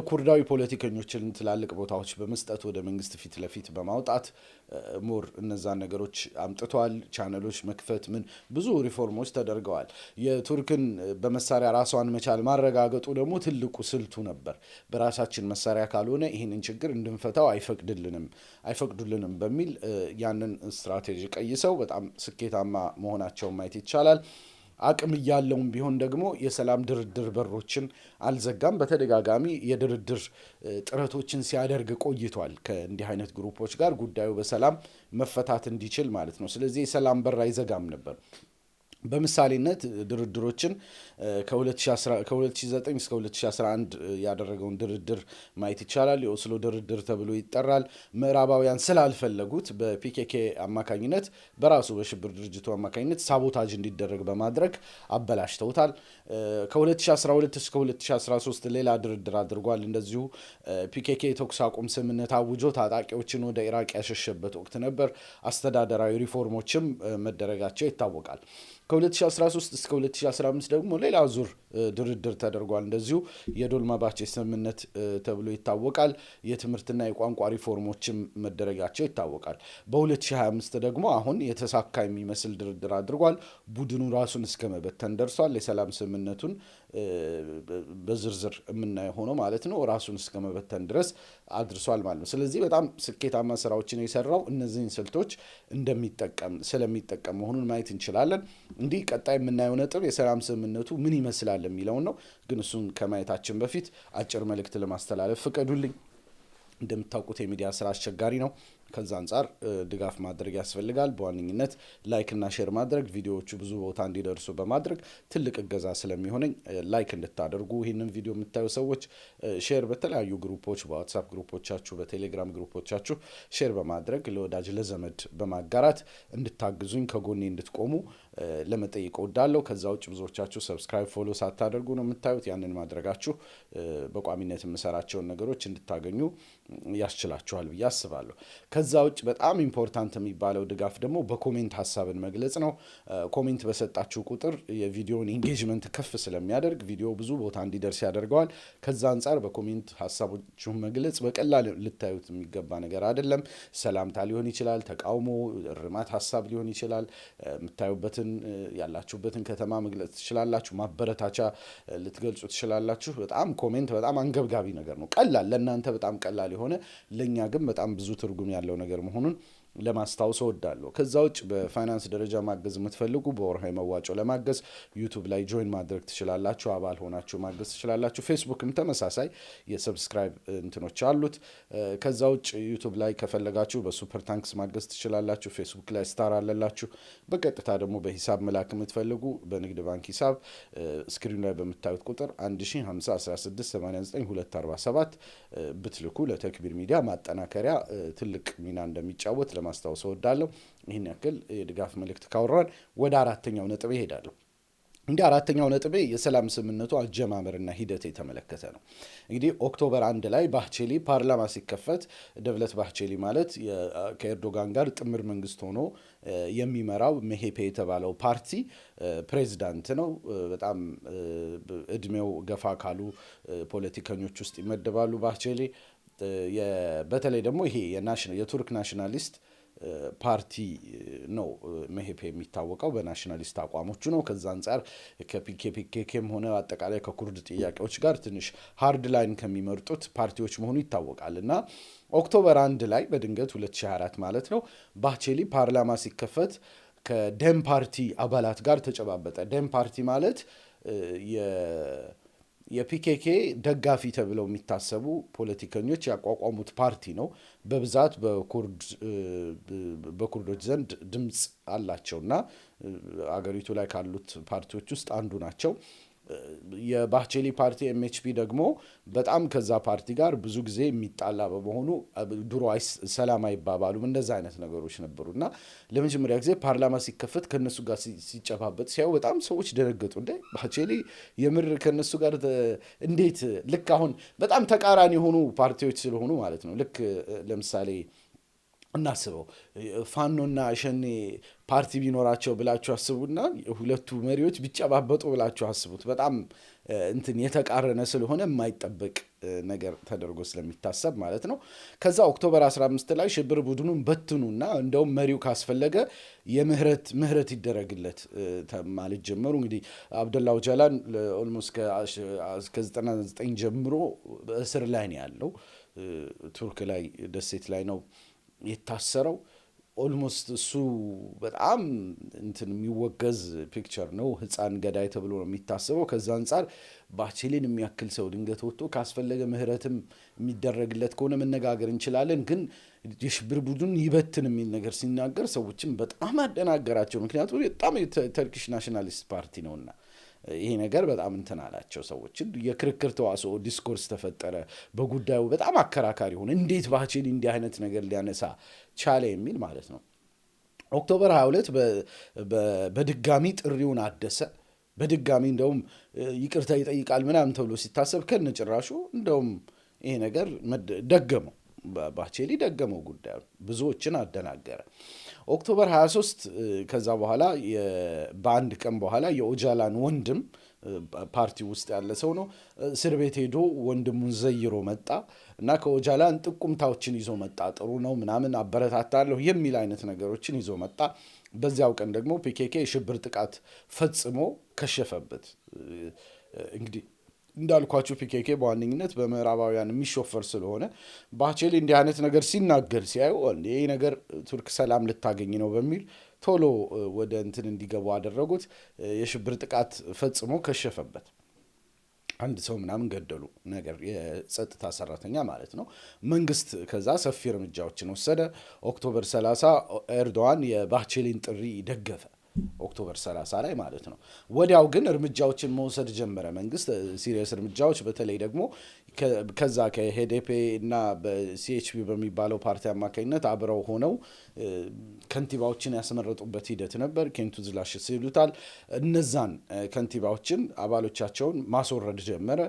ኩርዳዊ ፖለቲከኞችን ትላልቅ ቦታዎች በመስጠት ወደ መንግስት ፊት ለፊት በማውጣት ሞር እነዛን ነገሮች አምጥቷል። ቻነሎች መክፈት ምን ብዙ ሪፎርሞች ተደርገዋል። የቱርክን በመሳሪያ ራሷን መቻል ማረጋገጡ ደግሞ ትልቁ ስልቱ ነበር። በራሳችን መሳሪያ ካልሆነ ይህንን ችግር እንድንፈታው አይፈቅዱልንም በሚል ያንን ስትራቴጂ ቀይሰው በጣም ስኬታማ መሆናቸውን ማየት ይቻላል። አቅም እያለውም ቢሆን ደግሞ የሰላም ድርድር በሮችን አልዘጋም። በተደጋጋሚ የድርድር ጥረቶችን ሲያደርግ ቆይቷል ከእንዲህ አይነት ግሩፖች ጋር ጉዳዩ በሰላም መፈታት እንዲችል ማለት ነው። ስለዚህ የሰላም በር አይዘጋም ነበር። በምሳሌነት ድርድሮችን ከ2009 እስከ 2011 ያደረገውን ድርድር ማየት ይቻላል። የኦስሎ ድርድር ተብሎ ይጠራል። ምዕራባውያን ስላልፈለጉት በፒኬኬ አማካኝነት በራሱ በሽብር ድርጅቱ አማካኝነት ሳቦታጅ እንዲደረግ በማድረግ አበላሽተውታል። ከ2012 እስከ 2013 ሌላ ድርድር አድርጓል። እንደዚሁ ፒኬኬ የተኩስ አቁም ስምምነት አውጆ ታጣቂዎችን ወደ ኢራቅ ያሸሸበት ወቅት ነበር። አስተዳደራዊ ሪፎርሞችም መደረጋቸው ይታወቃል። ከ2013 እስከ 2015 ደግሞ ሌላ ዙር ድርድር ተደርጓል። እንደዚሁ የዶልማባቼ ስምምነት ተብሎ ይታወቃል። የትምህርትና የቋንቋ ሪፎርሞችም መደረጋቸው ይታወቃል። በ2025 ደግሞ አሁን የተሳካ የሚመስል ድርድር አድርጓል። ቡድኑ ራሱን እስከ መበተን ደርሷል። የሰላም ስምምነቱን በዝርዝር የምናየው ሆኖ ማለት ነው ራሱን እስከ መበተን ድረስ አድርሷል ማለት ነው። ስለዚህ በጣም ስኬታማ ስራዎችን የሰራው እነዚህን ስልቶች ስለሚጠቀም መሆኑን ማየት እንችላለን። እንዲህ ቀጣይ የምናየው ነጥብ የሰላም ስምምነቱ ምን ይመስላል የሚለውን ነው። ግን እሱን ከማየታችን በፊት አጭር መልእክት ለማስተላለፍ ፍቀዱልኝ። እንደምታውቁት የሚዲያ ስራ አስቸጋሪ ነው። ከዛ አንጻር ድጋፍ ማድረግ ያስፈልጋል። በዋነኝነት ላይክ እና ሼር ማድረግ ቪዲዮዎቹ ብዙ ቦታ እንዲደርሱ በማድረግ ትልቅ እገዛ ስለሚሆነኝ ላይክ እንድታደርጉ ይህንን ቪዲዮ የምታዩ ሰዎች ሼር በተለያዩ ግሩፖች፣ በዋትሳፕ ግሩፖቻችሁ፣ በቴሌግራም ግሩፖቻችሁ ሼር በማድረግ ለወዳጅ ለዘመድ በማጋራት እንድታግዙኝ ከጎኔ እንድትቆሙ ለመጠየቅ እወዳለሁ። ከዛ ውጭ ብዙዎቻችሁ ሰብስክራይብ፣ ፎሎ ሳታደርጉ ነው የምታዩት። ያንን ማድረጋችሁ በቋሚነት የምሰራቸውን ነገሮች እንድታገኙ ያስችላችኋል ብዬ አስባለሁ። ከዛ ውጭ በጣም ኢምፖርታንት የሚባለው ድጋፍ ደግሞ በኮሜንት ሀሳብን መግለጽ ነው። ኮሜንት በሰጣችሁ ቁጥር የቪዲዮን ኢንጌጅመንት ከፍ ስለሚያደርግ ቪዲዮ ብዙ ቦታ እንዲደርስ ያደርገዋል። ከዛ አንጻር በኮሜንት ሀሳቦቹን መግለጽ በቀላል ልታዩት የሚገባ ነገር አይደለም። ሰላምታ ሊሆን ይችላል፣ ተቃውሞ፣ እርማት ሀሳብ ሊሆን ይችላል። የምታዩበትን ያላችሁበትን ከተማ መግለጽ ትችላላችሁ። ማበረታቻ ልትገልጹ ትችላላችሁ። በጣም ኮሜንት በጣም አንገብጋቢ ነገር ነው። ቀላል ለእናንተ በጣም ቀላል የሆነ ለእኛ ግን በጣም ብዙ ትርጉም ያለው ነገር መሆኑን ለማስታወስ እወዳለሁ። ከዛ ውጭ በፋይናንስ ደረጃ ማገዝ የምትፈልጉ በወርሃዊ መዋጮ ለማገዝ ዩቱብ ላይ ጆይን ማድረግ ትችላላችሁ። አባል ሆናችሁ ማገዝ ትችላላችሁ። ፌስቡክም ተመሳሳይ የሰብስክራይብ እንትኖች አሉት። ከዛ ውጭ ዩቱብ ላይ ከፈለጋችሁ በሱፐር ታንክስ ማገዝ ትችላላችሁ። ፌስቡክ ላይ ስታር አለላችሁ። በቀጥታ ደግሞ በሂሳብ መላክ የምትፈልጉ በንግድ ባንክ ሂሳብ ስክሪን ላይ በምታዩት ቁጥር 10501689 ብትልኩ ለተክቢር ሚዲያ ማጠናከሪያ ትልቅ ሚና እንደሚጫወት ለማስታወስ እወዳለሁ። ይህን ያክል የድጋፍ መልእክት ካወራን ወደ አራተኛው ነጥብ እሄዳለሁ። እንግዲህ አራተኛው ነጥቤ የሰላም ስምምነቱ አጀማመርና ሂደት የተመለከተ ነው። እንግዲህ ኦክቶበር 1 ላይ ባህቼሊ ፓርላማ ሲከፈት ደብለት ባህቼሊ ማለት ከኤርዶጋን ጋር ጥምር መንግስት ሆኖ የሚመራው መሄፔ የተባለው ፓርቲ ፕሬዚዳንት ነው። በጣም እድሜው ገፋ ካሉ ፖለቲከኞች ውስጥ ይመደባሉ ባህቼሊ። በተለይ ደግሞ ይሄ የቱርክ ናሽናሊስት ፓርቲ ነው። መሄፔ የሚታወቀው በናሽናሊስት አቋሞቹ ነው። ከዛ አንጻር ከፒኬኬም ሆነ አጠቃላይ ከኩርድ ጥያቄዎች ጋር ትንሽ ሃርድ ላይን ከሚመርጡት ፓርቲዎች መሆኑ ይታወቃል። እና ኦክቶበር 1 ላይ በድንገት 2024 ማለት ነው ባህቼሊ ፓርላማ ሲከፈት ከደም ፓርቲ አባላት ጋር ተጨባበጠ። ደም ፓርቲ ማለት የፒኬኬ ደጋፊ ተብለው የሚታሰቡ ፖለቲከኞች ያቋቋሙት ፓርቲ ነው። በብዛት በኩርዶች ዘንድ ድምፅ አላቸውና አገሪቱ ላይ ካሉት ፓርቲዎች ውስጥ አንዱ ናቸው። የባህቼሊ ፓርቲ ኤምኤችፒ ደግሞ በጣም ከዛ ፓርቲ ጋር ብዙ ጊዜ የሚጣላ በመሆኑ ድሮ ሰላም አይባባሉም። እንደዛ አይነት ነገሮች ነበሩና ለመጀመሪያ ጊዜ ፓርላማ ሲከፈት ከነሱ ጋር ሲጨባበጥ ሲያዩ በጣም ሰዎች ደነገጡ። እንደ ባህቼሊ የምር ከነሱ ጋር እንዴት? ልክ አሁን በጣም ተቃራኒ የሆኑ ፓርቲዎች ስለሆኑ ማለት ነው። ልክ ለምሳሌ እናስበው ፋኖና ሸኔ ፓርቲ ቢኖራቸው ብላችሁ አስቡና ሁለቱ መሪዎች ቢጨባበጡ ብላችሁ አስቡት። በጣም የተቃረነ ስለሆነ የማይጠበቅ ነገር ተደርጎ ስለሚታሰብ ማለት ነው። ከዛ ኦክቶበር 15 ላይ ሽብር ቡድኑን በትኑና እንደውም መሪው ካስፈለገ ምህረት ይደረግለት ማለት ጀመሩ። እንግዲህ አብደላ ኦጃላን ኦልሞስት ከ99 ጀምሮ በእስር ላይ ነው ያለው። ቱርክ ላይ ደሴት ላይ ነው የታሰረው። ኦልሞስት እሱ በጣም እንትን የሚወገዝ ፒክቸር ነው። ህፃን ገዳይ ተብሎ ነው የሚታሰበው። ከዛ አንጻር ባቼሌን የሚያክል ሰው ድንገት ወጥቶ ካስፈለገ ምህረትም የሚደረግለት ከሆነ መነጋገር እንችላለን። ግን የሽብር ቡድን ይበትን የሚል ነገር ሲናገር ሰዎችም በጣም አደናገራቸው። ምክንያቱም በጣም የተርኪሽ ናሽናሊስት ፓርቲ ነውና ይሄ ነገር በጣም እንትን አላቸው ሰዎችን። የክርክር ተዋጽኦ ዲስኮርስ ተፈጠረ በጉዳዩ በጣም አከራካሪ ሆነ። እንዴት ባቼሊ እንዲህ አይነት ነገር ሊያነሳ ቻለ የሚል ማለት ነው። ኦክቶበር 22 በድጋሚ ጥሪውን አደሰ። በድጋሚ እንደውም ይቅርታ ይጠይቃል ምናምን ተብሎ ሲታሰብ ከነጭራሹ እንደውም ይሄ ነገር ደገመው። ባቼሊ ደገመው ጉዳዩ ብዙዎችን አደናገረ። ኦክቶበር 23 ከዛ በኋላ በአንድ ቀን በኋላ የኦጃላን ወንድም ፓርቲ ውስጥ ያለ ሰው ነው እስር ቤት ሄዶ ወንድሙን ዘይሮ መጣ እና ከኦጃላን ጥቁምታዎችን ይዞ መጣ። ጥሩ ነው ምናምን አበረታታለሁ የሚል አይነት ነገሮችን ይዞ መጣ። በዚያው ቀን ደግሞ ፒኬኬ የሽብር ጥቃት ፈጽሞ ከሸፈበት። እንግዲህ እንዳልኳችሁ ፒኬኬ በዋነኝነት በምዕራባውያን የሚሾፈር ስለሆነ ባቼሊ እንዲህ አይነት ነገር ሲናገር ሲያዩ ይህ ነገር ቱርክ ሰላም ልታገኝ ነው በሚል ቶሎ ወደ እንትን እንዲገቡ አደረጉት። የሽብር ጥቃት ፈጽሞ ከሸፈበት። አንድ ሰው ምናምን ገደሉ ነገር የጸጥታ ሰራተኛ ማለት ነው። መንግስት ከዛ ሰፊ እርምጃዎችን ወሰደ። ኦክቶበር 30 ኤርዶዋን የባቼሊን ጥሪ ደገፈ። ኦክቶበር 30 ላይ ማለት ነው። ወዲያው ግን እርምጃዎችን መውሰድ ጀመረ መንግስት፣ ሲሪየስ እርምጃዎች። በተለይ ደግሞ ከዛ ከሄዴፔ እና በሲኤችፒ በሚባለው ፓርቲ አማካኝነት አብረው ሆነው ከንቲባዎችን ያስመረጡበት ሂደት ነበር። ኬንቱዝላሽ ይሉታል። እነዛን ከንቲባዎችን አባሎቻቸውን ማስወረድ ጀመረ።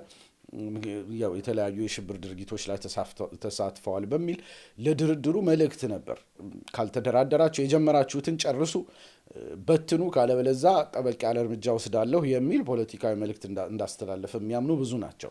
ያው የተለያዩ የሽብር ድርጊቶች ላይ ተሳትፈዋል በሚል ለድርድሩ መልእክት ነበር። ካልተደራደራችሁ የጀመራችሁትን ጨርሱ፣ በትኑ፣ ካለበለዛ ጠበቅ ያለ እርምጃ ወስዳለሁ የሚል ፖለቲካዊ መልእክት እንዳስተላለፈ የሚያምኑ ብዙ ናቸው።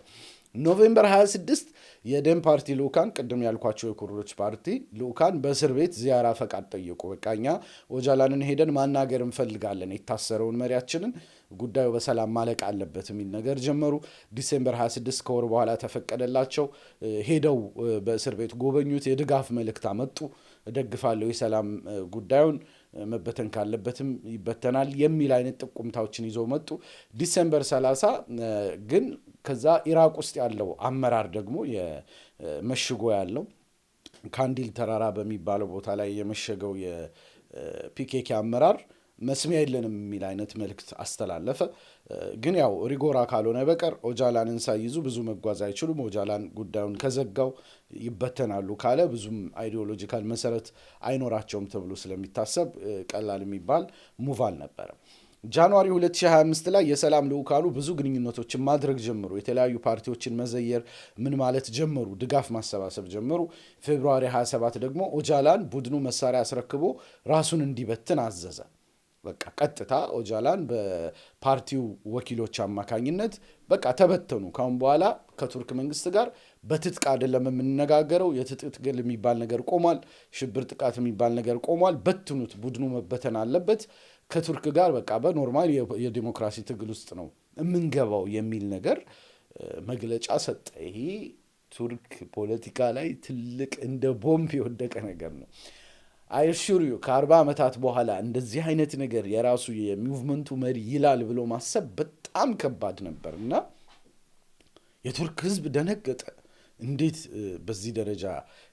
ኖቬምበር 26 የደም ፓርቲ ልኡካን፣ ቅድም ያልኳቸው የኩርዶች ፓርቲ ልኡካን በእስር ቤት ዚያራ ፈቃድ ጠየቁ። በቃ እኛ ኦጃላንን ሄደን ማናገር እንፈልጋለን፣ የታሰረውን መሪያችንን፣ ጉዳዩ በሰላም ማለቅ አለበት የሚል ነገር ጀመሩ። ዲሴምበር 26 ከወር በኋላ ተፈቀደላቸው። ሄደው በእስር ቤት ጎበኙት። የድጋፍ መልእክት አመጡ። እደግፋለሁ የሰላም ጉዳዩን፣ መበተን ካለበትም ይበተናል የሚል አይነት ጥቁምታዎችን ይዘው መጡ። ዲሴምበር 30 ግን ከዛ ኢራቅ ውስጥ ያለው አመራር ደግሞ የመሽጎ ያለው ካንዲል ተራራ በሚባለው ቦታ ላይ የመሸገው የፒኬኬ አመራር መስሚያ የለንም የሚል አይነት መልእክት አስተላለፈ። ግን ያው ሪጎራ ካልሆነ በቀር ኦጃላንን ሳይይዙ ብዙ መጓዝ አይችሉም። ኦጃላን ጉዳዩን ከዘጋው ይበተናሉ ካለ ብዙም አይዲዮሎጂካል መሰረት አይኖራቸውም ተብሎ ስለሚታሰብ ቀላል የሚባል ሙቭ አልነበረም። ጃንዋሪ 2025 ላይ የሰላም ልኡካኑ ብዙ ግንኙነቶችን ማድረግ ጀመሩ። የተለያዩ ፓርቲዎችን መዘየር ምን ማለት ጀመሩ። ድጋፍ ማሰባሰብ ጀመሩ። ፌብሩዋሪ 27 ደግሞ ኦጃላን ቡድኑ መሳሪያ አስረክቦ ራሱን እንዲበትን አዘዘ። በቃ ቀጥታ ኦጃላን በፓርቲው ወኪሎች አማካኝነት በቃ ተበተኑ። ካሁን በኋላ ከቱርክ መንግስት ጋር በትጥቅ አይደለም የምንነጋገረው፣ የትጥቅ ትግል የሚባል ነገር ቆሟል፣ ሽብር ጥቃት የሚባል ነገር ቆሟል፣ በትኑት፣ ቡድኑ መበተን አለበት፣ ከቱርክ ጋር በቃ በኖርማል የዲሞክራሲ ትግል ውስጥ ነው የምንገባው የሚል ነገር መግለጫ ሰጠ። ይሄ ቱርክ ፖለቲካ ላይ ትልቅ እንደ ቦምብ የወደቀ ነገር ነው። አይሹሪዩ ከ40 ዓመታት በኋላ እንደዚህ አይነት ነገር የራሱ የሙቭመንቱ መሪ ይላል ብሎ ማሰብ በጣም ከባድ ነበር እና የቱርክ ህዝብ ደነገጠ። እንዴት በዚህ ደረጃ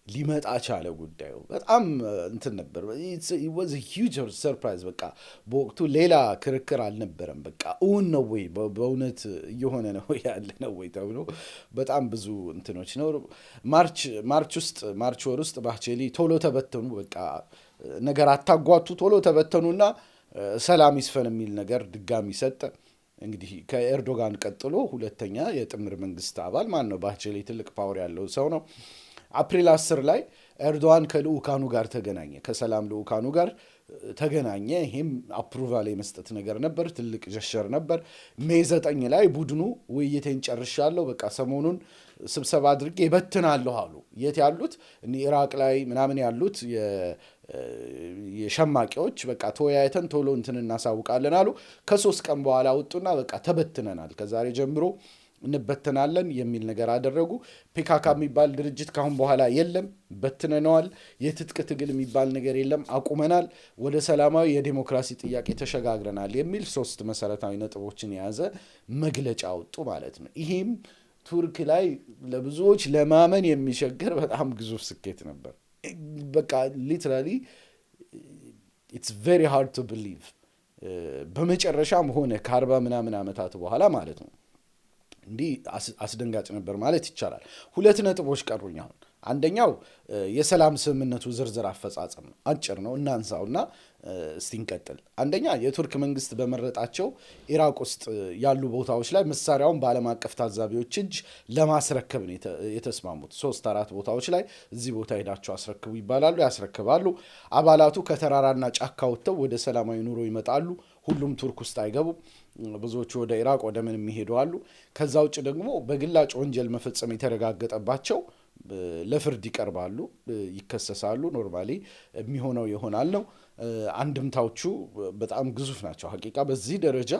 ሊመጣ ቻለ? ጉዳዩ በጣም እንትን ነበር። it was a huge surprise። በቃ በወቅቱ ሌላ ክርክር አልነበረም። በቃ እውን ነው ወይ በእውነት እየሆነ ነው ያለ ነው ወይ ተብሎ በጣም ብዙ እንትኖች ነው። ማርች ወር ውስጥ ባቼሊ ቶሎ ተበተኑ። በቃ ነገር አታጓቱ፣ ቶሎ ተበተኑና ሰላም ይስፈን የሚል ነገር ድጋሚ ሰጠ። እንግዲህ ከኤርዶጋን ቀጥሎ ሁለተኛ የጥምር መንግስት አባል ማን ነው? ባቼሊ ትልቅ ፓወር ያለው ሰው ነው። አፕሪል 10 ላይ ኤርዶዋን ከልኡካኑ ጋር ተገናኘ፣ ከሰላም ልኡካኑ ጋር ተገናኘ። ይሄም አፕሩቫል የመስጠት ነገር ነበር፣ ትልቅ ጀሸር ነበር። ሜይ 9 ላይ ቡድኑ ውይይቴን ጨርሻለሁ፣ በቃ ሰሞኑን ስብሰባ አድርጌ ይበትናለሁ አሉ። የት ያሉት? ኢራቅ ላይ ምናምን ያሉት የሸማቂዎች በቃ ተወያይተን ቶሎ እንትን እናሳውቃለን አሉ። ከ3 ቀን በኋላ ወጡና በቃ ተበትነናል፣ ከዛሬ ጀምሮ እንበተናለን የሚል ነገር አደረጉ። ፒካካ የሚባል ድርጅት ካሁን በኋላ የለም፣ በትነነዋል። የትጥቅ ትግል የሚባል ነገር የለም፣ አቁመናል። ወደ ሰላማዊ የዴሞክራሲ ጥያቄ ተሸጋግረናል የሚል 3 መሰረታዊ ነጥቦችን የያዘ መግለጫ አወጡ ማለት ነው። ይሄም ቱርክ ላይ ለብዙዎች ለማመን የሚቸግር በጣም ግዙፍ ስኬት ነበር። በቃ ሊትራሊ ኢትስ ቬሪ ሃርድ ቱ ቢሊቭ። በመጨረሻም ሆነ ከ40 ምናምን ዓመታት በኋላ ማለት ነው እንዲህ አስደንጋጭ ነበር ማለት ይቻላል። 2 ነጥቦች ቀሩኝ አሁን። አንደኛው የሰላም ስምምነቱ ዝርዝር አፈጻጸም ነው። አጭር ነው፣ እናንሳውና እስቲ እንቀጥል። አንደኛ የቱርክ መንግስት በመረጣቸው ኢራቅ ውስጥ ያሉ ቦታዎች ላይ መሳሪያውን በዓለም አቀፍ ታዛቢዎች እጅ ለማስረከብ ነው የተስማሙት። 3-4 ቦታዎች ላይ እዚህ ቦታ ሄዳቸው አስረክቡ ይባላሉ፣ ያስረክባሉ። አባላቱ ከተራራና ጫካ ወጥተው ወደ ሰላማዊ ኑሮ ይመጣሉ። ሁሉም ቱርክ ውስጥ አይገቡም። ብዙዎቹ ወደ ኢራቅ ወደ ምን የሚሄዱ አሉ። ከዛ ውጭ ደግሞ በግላጭ ወንጀል መፈጸም የተረጋገጠባቸው ለፍርድ ይቀርባሉ፣ ይከሰሳሉ። ኖርማሊ የሚሆነው ይሆናል ነው። አንድምታዎቹ በጣም ግዙፍ ናቸው። ሀቂቃ በዚህ ደረጃ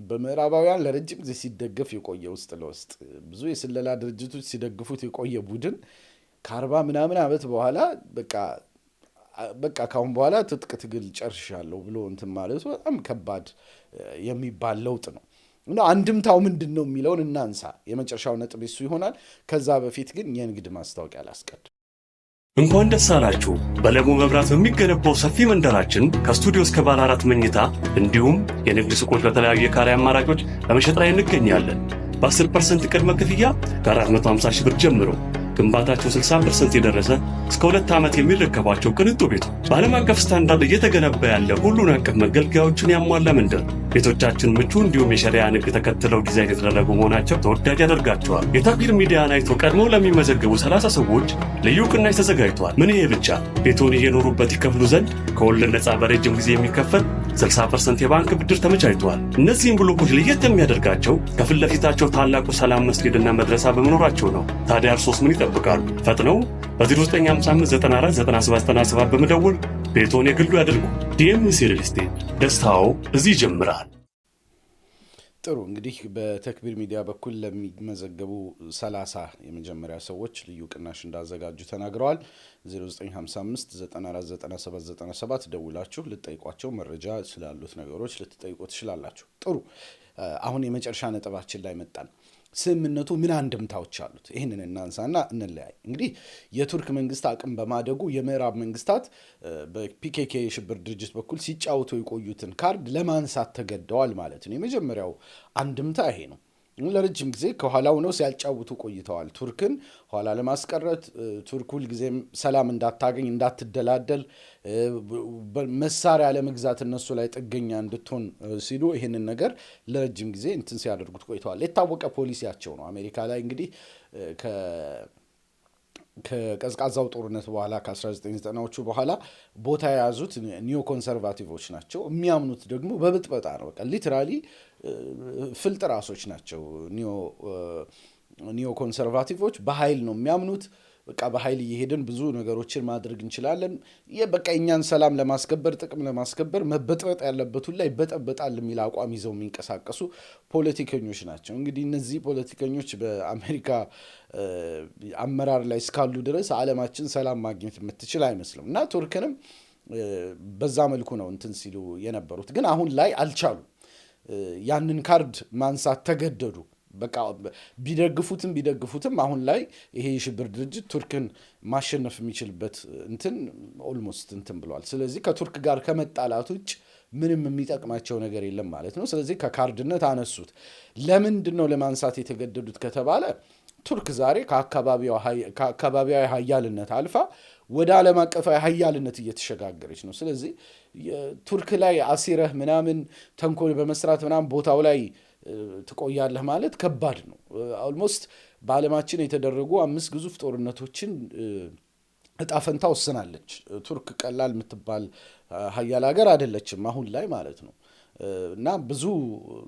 በምዕራባውያን ለረጅም ጊዜ ሲደገፍ የቆየ ውስጥ ለውስጥ ብዙ የስለላ ድርጅቶች ሲደግፉት የቆየ ቡድን ከ40 ምናምን ዓመት በኋላ በቃ ካሁን በኋላ ትጥቅ ትግል ጨርሻለሁ ብሎ እንትን ማለቱ በጣም ከባድ የሚባል ለውጥ ነው። እና አንድምታው ምንድን ነው የሚለውን እናንሳ። የመጨረሻው ነጥብ እሱ ይሆናል። ከዛ በፊት ግን የንግድ ማስታወቂያ ላስቀድም። እንኳን ደስ አላችሁ! በለቡ መብራት በሚገነባው ሰፊ መንደራችን ከስቱዲዮ እስከ ባለ 4 መኝታ እንዲሁም የንግድ ሱቆች በተለያዩ የካሬ አማራጮች በመሸጥ ላይ እንገኛለን። በ10% ቅድመ ክፍያ ከ450 ሺህ ብር ጀምሮ ግንባታቸው 60% የደረሰ እስከ 2 ዓመት የሚረከቧቸው ቅንጡ ቤቶች በዓለም አቀፍ ስታንዳርድ እየተገነባ ያለ ሁሉን አቀፍ መገልገያዎችን ያሟላ መንደር። ቤቶቻችን ምቹ እንዲሁም የሸሪያ ንግድ ተከትለው ዲዛይን የተደረጉ መሆናቸው ተወዳጅ ያደርጋቸዋል። የታክቢር ሚዲያን አይቶ ቀድሞ ለሚመዘገቡ 30 ሰዎች ልዩ ቅናሽ ተዘጋጅቷል። ምን ይሄ ብቻ! ቤቶን እየኖሩበት ይከፍሉ ዘንድ ከወለድ ነፃ በረጅም ጊዜ የሚከፈል 60% የባንክ ብድር ተመቻችቷል። እነዚህም ብሎኮች ለየት የሚያደርጋቸው ከፊት ለፊታቸው ታላቁ ሰላም መስጊድና መድረሳ በመኖራቸው ነው። ታዲያ እርሶስ ምን ይጠብቃሉ? ፈጥነው በ0955949797 በመደወል ቤቶን የግሉ ያድርጉ። ዲኤምሲ ሪል ስቴት፣ ደስታው እዚህ ይጀምራል። ጥሩ እንግዲህ በተክቢር ሚዲያ በኩል ለሚመዘገቡ 30 የመጀመሪያ ሰዎች ልዩ ቅናሽ እንዳዘጋጁ ተናግረዋል። 0955949797 ደውላችሁ ልትጠይቋቸው መረጃ ስላሉት ነገሮች ልትጠይቁ ትችላላችሁ። ጥሩ አሁን የመጨረሻ ነጥባችን ላይ መጣን። ስምምነቱ ምን አንድምታዎች አሉት? ይህንን እናንሳና እንለያይ። እንግዲህ የቱርክ መንግስት አቅም በማደጉ የምዕራብ መንግስታት በፒኬኬ የሽብር ድርጅት በኩል ሲጫወቱ የቆዩትን ካርድ ለማንሳት ተገደዋል ማለት ነው። የመጀመሪያው አንድምታ ይሄ ነው። ለረጅም ጊዜ ከኋላ ሆነው ሲያጫውቱ ቆይተዋል። ቱርክን ኋላ ለማስቀረት ቱርክ ሁልጊዜም ሰላም እንዳታገኝ፣ እንዳትደላደል፣ መሳሪያ ለመግዛት እነሱ ላይ ጥገኛ እንድትሆን ሲሉ ይህንን ነገር ለረጅም ጊዜ እንትን ሲያደርጉት ቆይተዋል። የታወቀ ፖሊሲያቸው ነው። አሜሪካ ላይ እንግዲህ ከቀዝቃዛው ጦርነት በኋላ ከ1990ዎቹ በኋላ ቦታ የያዙት ኒዮ ኮንሰርቫቲቮች ናቸው። የሚያምኑት ደግሞ በብጥበጣ ነው። በቃ ሊትራሊ ፍልጥ ራሶች ናቸው። ኒዮ ኮንሰርቫቲቮች በኃይል ነው የሚያምኑት። በቃ በኃይል እየሄድን ብዙ ነገሮችን ማድረግ እንችላለን። በቃ እኛን ሰላም ለማስከበር ጥቅም ለማስከበር መበጥበጥ ያለበት ሁላ ይበጠበጣል የሚል አቋም ይዘው የሚንቀሳቀሱ ፖለቲከኞች ናቸው። እንግዲህ እነዚህ ፖለቲከኞች በአሜሪካ አመራር ላይ እስካሉ ድረስ ዓለማችን ሰላም ማግኘት የምትችል አይመስልም። እና ቱርክንም በዛ መልኩ ነው እንትን ሲሉ የነበሩት። ግን አሁን ላይ አልቻሉም። ያንን ካርድ ማንሳት ተገደዱ። በቃ ቢደግፉትም አሁን ላይ ይሄ የሽብር ድርጅት ቱርክን ማሸነፍ የሚችልበት እንትን ኦልሞስት እንትን ብሏል። ስለዚህ ከቱርክ ጋር ከመጣላት ውጭ ምንም የሚጠቅማቸው ነገር የለም ማለት ነው። ስለዚህ ከካርድነት አነሱት። ለምንድን ነው ለማንሳት የተገደዱት ከተባለ ቱርክ ዛሬ ከአካባቢያዊ ሀያልነት አልፋ ወደ ዓለም አቀፋዊ ሀያልነት እየተሸጋገረች ነው። ስለዚህ ቱርክ ላይ አሲረህ ምናምን ተንኮል በመስራት ምናምን ቦታው ላይ ትቆያለህ ማለት ከባድ ነው። ኦልሞስት በዓለማችን የተደረጉ 5 ግዙፍ ጦርነቶችን እጣ ፈንታ ወስናለች። ቱርክ ቀላል የምትባል ሀያል ሀገር አይደለችም አሁን ላይ ማለት ነው። እና ብዙ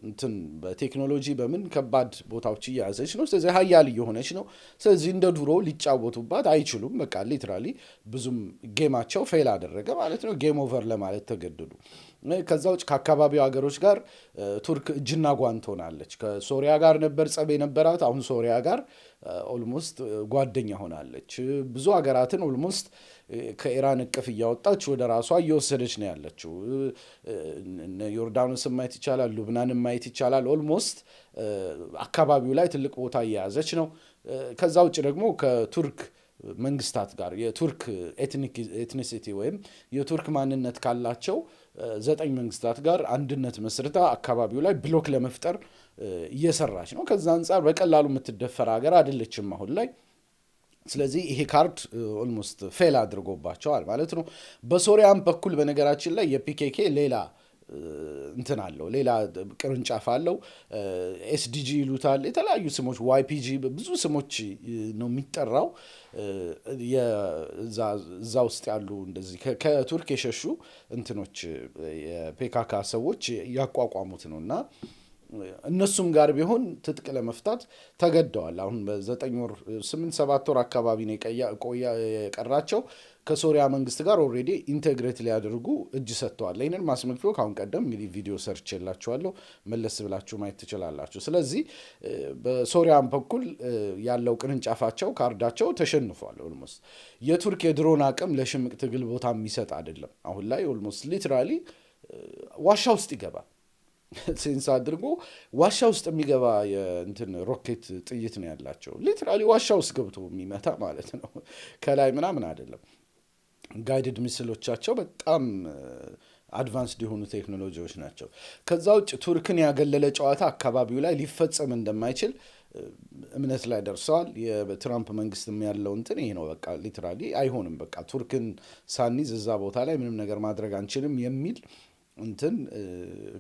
እንትን በቴክኖሎጂ በምን ከባድ ቦታዎች እየያዘች ነው። ስለዚህ ሀያል እየሆነች ነው። ስለዚህ እንደ ድሮ ሊጫወቱባት አይችሉም። በቃ ሊትራሊ ብዙም ጌማቸው ፌል አደረገ ማለት ነው። ጌም ኦቨር ለማለት ተገደዱ። ከዛ ውጭ ከአካባቢው ሀገሮች ጋር ቱርክ እጅና ጓንት ሆናለች። ከሶሪያ ጋር ነበር ጸብ የነበራት። አሁን ሶሪያ ጋር ኦልሞስት ጓደኛ ሆናለች። ብዙ ሀገራትን ኦልሞስት ከኢራን እቅፍ እያወጣች ወደ ራሷ እየወሰደች ነው ያለችው። ዮርዳኖስን ማየት ይቻላል፣ ሉብናንን ማየት ይቻላል። ኦልሞስት አካባቢው ላይ ትልቅ ቦታ እየያዘች ነው። ከዛ ውጭ ደግሞ ከቱርክ መንግስታት ጋር የቱርክ ኤትኒሲቲ ወይም የቱርክ ማንነት ካላቸው 9 መንግስታት ጋር አንድነት መስርታ አካባቢው ላይ ብሎክ ለመፍጠር እየሰራች ነው። ከዛ አንጻር በቀላሉ የምትደፈር ሀገር አይደለችም አሁን ላይ። ስለዚህ ይሄ ካርድ ኦልሞስት ፌል አድርጎባቸዋል ማለት ነው። በሶሪያም በኩል በነገራችን ላይ የፒኬኬ ሌላ እንትን አለው፣ ሌላ ቅርንጫፍ አለው። ኤስዲጂ ይሉታል፣ የተለያዩ ስሞች፣ ዋይፒጂ ብዙ ስሞች ነው የሚጠራው። እዛ ውስጥ ያሉ እንደዚህ ከቱርክ የሸሹ እንትኖች የፔካካ ሰዎች ያቋቋሙት ነው እና እነሱም ጋር ቢሆን ትጥቅ ለመፍታት ተገደዋል። አሁን በ9 ወር 8-7 ወር አካባቢ ነው የቀራቸው። ከሶሪያ መንግስት ጋር ኦልሬዲ ኢንቴግሬት ሊያደርጉ እጅ ሰጥተዋል። ይህንን ማስመልክቶ ከአሁን ቀደም እንግዲህ ቪዲዮ ሰርች የላችኋለሁ፣ መለስ ብላችሁ ማየት ትችላላችሁ። ስለዚህ በሶሪያም በኩል ያለው ቅርንጫፋቸው ካርዳቸው ተሸንፏል። ኦልሞስት የቱርክ የድሮን አቅም ለሽምቅ ትግል ቦታ የሚሰጥ አይደለም። አሁን ላይ ኦልሞስት ሊትራሊ ዋሻ ውስጥ ይገባል። ሴንስ አድርጎ ዋሻ ውስጥ የሚገባ የእንትን ሮኬት ጥይት ነው ያላቸው። ሊትራሊ ዋሻ ውስጥ ገብቶ የሚመታ ማለት ነው። ከላይ ምናምን አይደለም። ጋይድድ ሚስሎቻቸው በጣም አድቫንስድ የሆኑ ቴክኖሎጂዎች ናቸው። ከዛ ውጭ ቱርክን ያገለለ ጨዋታ አካባቢው ላይ ሊፈጸም እንደማይችል እምነት ላይ ደርሰዋል። የትራምፕ መንግስትም ያለው እንትን ይሄ ነው። በቃ ሊትራሊ አይሆንም። በቃ ቱርክን ሳኒዝ እዛ ቦታ ላይ ምንም ነገር ማድረግ አንችልም የሚል እንትን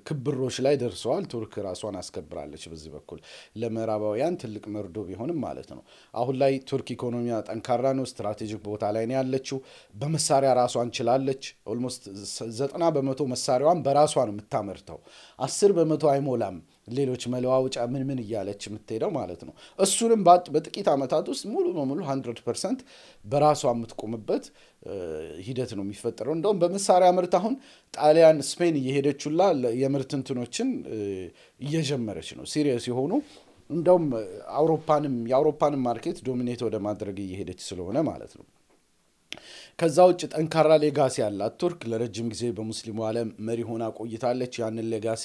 ክብሮች ላይ ደርሰዋል። ቱርክ ራሷን አስከብራለች። በዚህ በኩል ለምዕራባውያን ትልቅ መርዶ ቢሆንም ማለት ነው። አሁን ላይ ቱርክ ኢኮኖሚያ ጠንካራ ነው። ስትራቴጂክ ቦታ ላይ ነው ያለችው። በመሳሪያ ራሷን ችላለች። ኦልሞስት 90% መሳሪያዋን በራሷ ነው የምታመርተው። 10% አይሞላም ሌሎች መለዋወጫ ምን እያለች የምትሄደው ማለት ነው። እሱንም በጥቂት ዓመታት ውስጥ ሙሉ በሙሉ 100% በራሷ የምትቆምበት ሂደት ነው የሚፈጠረው። እንደውም በመሳሪያ ምርት አሁን ጣሊያን፣ ስፔን እየሄደችላ የምርት እንትኖችን እየጀመረች ነው። ሲሪየስ የሆኑ እንደውም የአውሮፓንም ማርኬት ዶሚኔት ወደ ማድረግ እየሄደች ስለሆነ ማለት ነው። ከዛ ውጭ ጠንካራ ሌጋሲ ያላት ቱርክ ለረጅም ጊዜ በሙስሊሙ ዓለም መሪ ሆና ቆይታለች። ያንን ሌጋሲ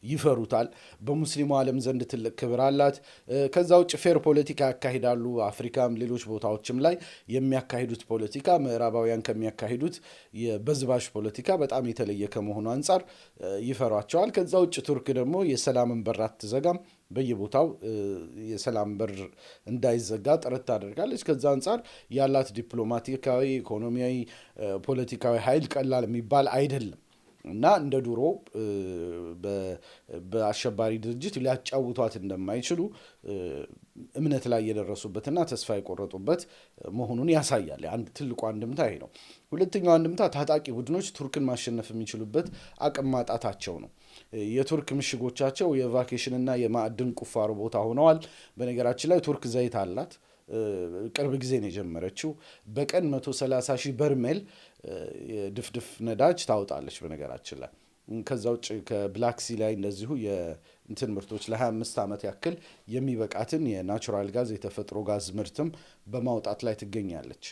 ይፈሩታል። በሙስሊሙ ዓለም ዘንድ ትልቅ ክብር አላት። ከዛ ውጭ ፌር ፖለቲካ ያካሂዳሉ። አፍሪካም ሌሎች ቦታዎችም ላይ የሚያካሂዱት ፖለቲካ ምዕራባውያን ከሚያካሂዱት የበዝባዥ ፖለቲካ በጣም የተለየ ከመሆኑ አንጻር ይፈሯቸዋል። ከዛ ውጭ ቱርክ ደግሞ የሰላምን በር አትዘጋም። በየቦታው የሰላም በር እንዳይዘጋ ጥረት ታደርጋለች። ከዛ አንጻር ያላት ዲፕሎማቲካዊ፣ ኢኮኖሚያዊ፣ ፖለቲካዊ ኃይል ቀላል የሚባል አይደለም እና እንደ ድሮ በአሸባሪ ድርጅት ሊያጫውቷት እንደማይችሉ እምነት ላይ የደረሱበትና ተስፋ የቆረጡበት መሆኑን ያሳያል። አንድ ትልቁ አንድምታ ይሄ ነው። ሁለተኛው አንድምታ ታጣቂ ቡድኖች ቱርክን ማሸነፍ የሚችሉበት አቅም ማጣታቸው ነው። የቱርክ ምሽጎቻቸው የቫኬሽንና የማዕድን ቁፋሮ ቦታ ሆነዋል። በነገራችን ላይ ቱርክ ዘይት አላት። ቅርብ ጊዜ ነው የጀመረችው። በቀን 130,000 በርሜል የድፍድፍ ነዳጅ ታወጣለች በነገራችን ላይ። ከዛ ውጭ ከብላክሲ ላይ እንደዚሁ የእንትን ምርቶች ለ25 ዓመት ያክል የሚበቃትን የናቹራል ጋዝ የተፈጥሮ ጋዝ ምርትም በማውጣት ላይ ትገኛለች።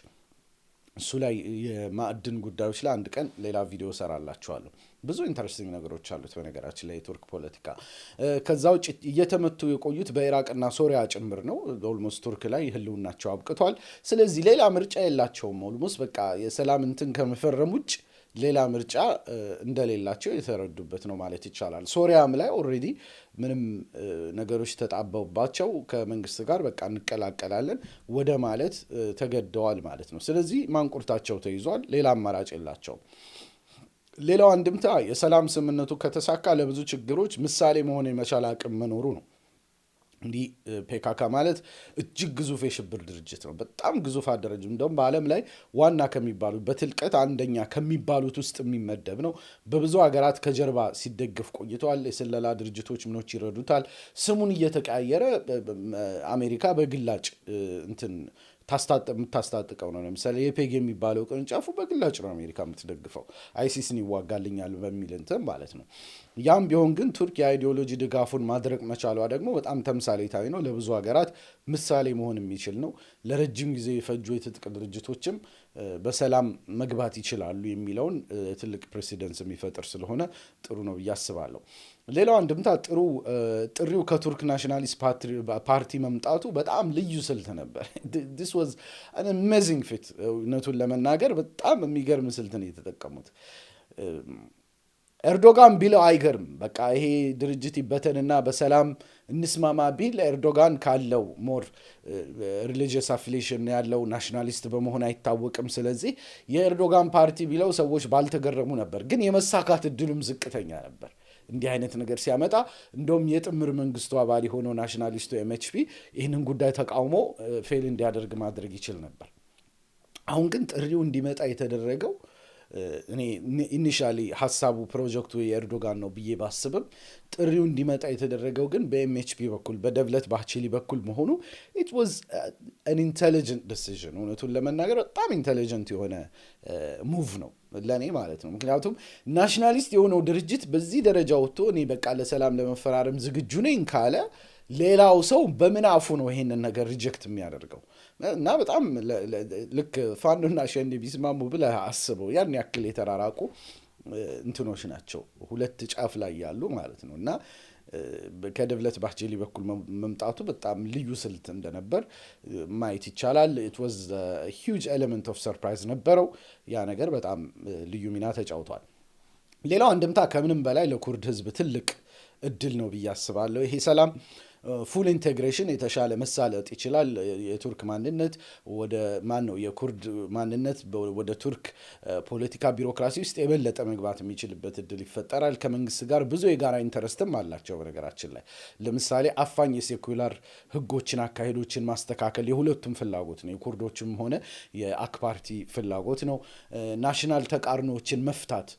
እሱ ላይ የማዕድን ጉዳዮች ላይ አንድ ቀን ሌላ ቪዲዮ ሰራላችኋለሁ። ብዙ ኢንተረስቲንግ ነገሮች አሉት በነገራችን ላይ የቱርክ ፖለቲካ። ከዛ ውጭ እየተመቱ የቆዩት በኢራቅና ሶሪያ ጭምር ነው። ኦልሞስት ቱርክ ላይ ህልውናቸው አብቅቷል። ስለዚህ ሌላ ምርጫ የላቸውም። ኦልሞስት በቃ የሰላም እንትን ከመፈረም ውጭ ሌላ ምርጫ እንደሌላቸው የተረዱበት ነው ማለት ይቻላል። ሶሪያም ላይ ኦልሬዲ ምንም ነገሮች ተጣበውባቸው ከመንግስት ጋር በቃ እንቀላቀላለን ወደ ማለት ተገደዋል ማለት ነው። ስለዚህ ማንቁርታቸው ተይዟል። ሌላ አማራጭ የላቸውም። ሌላው አንድምታ የሰላም ስምምነቱ ከተሳካ ለብዙ ችግሮች ምሳሌ መሆን የመቻል አቅም መኖሩ ነው። እንዲህ ፔካካ ማለት እጅግ ግዙፍ የሽብር ድርጅት ነው። በጣም ግዙፍ አደረጅ እንደውም በዓለም ላይ ዋና ከሚባሉት በትልቀት አንደኛ ከሚባሉት ውስጥ የሚመደብ ነው። በብዙ ሀገራት ከጀርባ ሲደገፍ ቆይተዋል። የስለላ ድርጅቶች ምኖች ይረዱታል። ስሙን እየተቀያየረ አሜሪካ በግላጭ እንትን የምታስታጥቀው ነው። ለምሳሌ የፔግ የሚባለው ቅርንጫፉ በግላጭ ነው አሜሪካ የምትደግፈው አይሲስን ይዋጋልኛል በሚል እንትን ማለት ነው። ያም ቢሆን ግን ቱርክ የአይዲዮሎጂ ድጋፉን ማድረግ መቻሏ ደግሞ በጣም ተምሳሌታዊ ነው። ለብዙ ሀገራት ምሳሌ መሆን የሚችል ነው። ለረጅም ጊዜ የፈጁ የትጥቅ ድርጅቶችም በሰላም መግባት ይችላሉ የሚለውን ትልቅ ፕሬሲደንስ የሚፈጥር ስለሆነ ጥሩ ነው ብዬ አስባለሁ። ሌላው አንድምታ ጥሪው ከቱርክ ናሽናሊስት ፓርቲ መምጣቱ በጣም ልዩ ስልት ነበር። this was an amazing fit እውነቱን ለመናገር በጣም የሚገርም ስልት ነው የተጠቀሙት። ኤርዶጋን ቢለው አይገርም። በቃ ይሄ ድርጅት ይበተንና በሰላም እንስማማ ቢል ኤርዶጋን ካለው ሞር ሪሊጂየስ አፊሊሽን ያለው ናሽናሊስት በመሆን አይታወቅም። ስለዚህ የኤርዶጋን ፓርቲ ቢለው ሰዎች ባልተገረሙ ነበር። ግን የመሳካት እድሉም ዝቅተኛ ነበር። እንዲህ አይነት ነገር ሲያመጣ እንደውም የጥምር መንግስቱ አባል የሆነው ናሽናሊስቱ ኤምኤችፒ ይህንን ጉዳይ ተቃውሞ ፌል እንዲያደርግ ማድረግ ይችል ነበር። አሁን ግን ጥሪው እንዲመጣ የተደረገው እኔ ኢኒሻሊ ሀሳቡ ፕሮጀክቱ የኤርዶጋን ነው ብዬ ባስብም ጥሪው እንዲመጣ የተደረገው ግን በኤምኤችፒ በኩል በደቭለት ባህቺሊ በኩል መሆኑ it was an intelligent decision። እውነቱን ለመናገር በጣም ኢንቴሊጀንት የሆነ ሙቭ ነው ለእኔ ማለት ነው። ምክንያቱም ናሽናሊስት የሆነው ድርጅት በዚህ ደረጃ ወጥቶ እኔ በቃ ለሰላም ለመፈራረም ዝግጁ ነኝ ካለ ሌላው ሰው በምን አፉ ነው ይሄንን ነገር ሪጀክት የሚያደርገው? እና በጣም ልክ ፋኖና ሸኔ ቢስማሙ ብለህ አስበው። ያን ያክል የተራራቁ እንትኖች ናቸው፣ ሁለት ጫፍ ላይ ያሉ ማለት ነው። እና ከደቭለት ባህቺሊ በኩል መምጣቱ በጣም ልዩ ስልት እንደነበር ማየት ይቻላል። it was a huge element of surprise ነበረው። ያ ነገር በጣም ልዩ ሚና ተጫውቷል። ሌላው አንድምታ ከምንም በላይ ለኩርድ ህዝብ ትልቅ እድል ነው ብዬ አስባለሁ። ይሄ ሰላም ፉል ኢንቴግሬሽን የተሻለ መሳለጥ ይችላል። የቱርክ ማንነት ወደ የኩርድ ማንነት ወደ ቱርክ ፖለቲካ ቢሮክራሲ ውስጥ የበለጠ መግባት የሚችልበት እድል ይፈጠራል። ከመንግስት ጋር ብዙ የጋራ ኢንተረስትም አላቸው። በነገራችን ላይ ለምሳሌ አፋኝ የሴኩላር ህጎችን፣ አካሄዶችን ማስተካከል የሁለቱም ፍላጎት ነው። የኩርዶችም ሆነ የአክ ፓርቲ ፍላጎት ነው። ናሽናል ተቃርኖችን መፍታት፣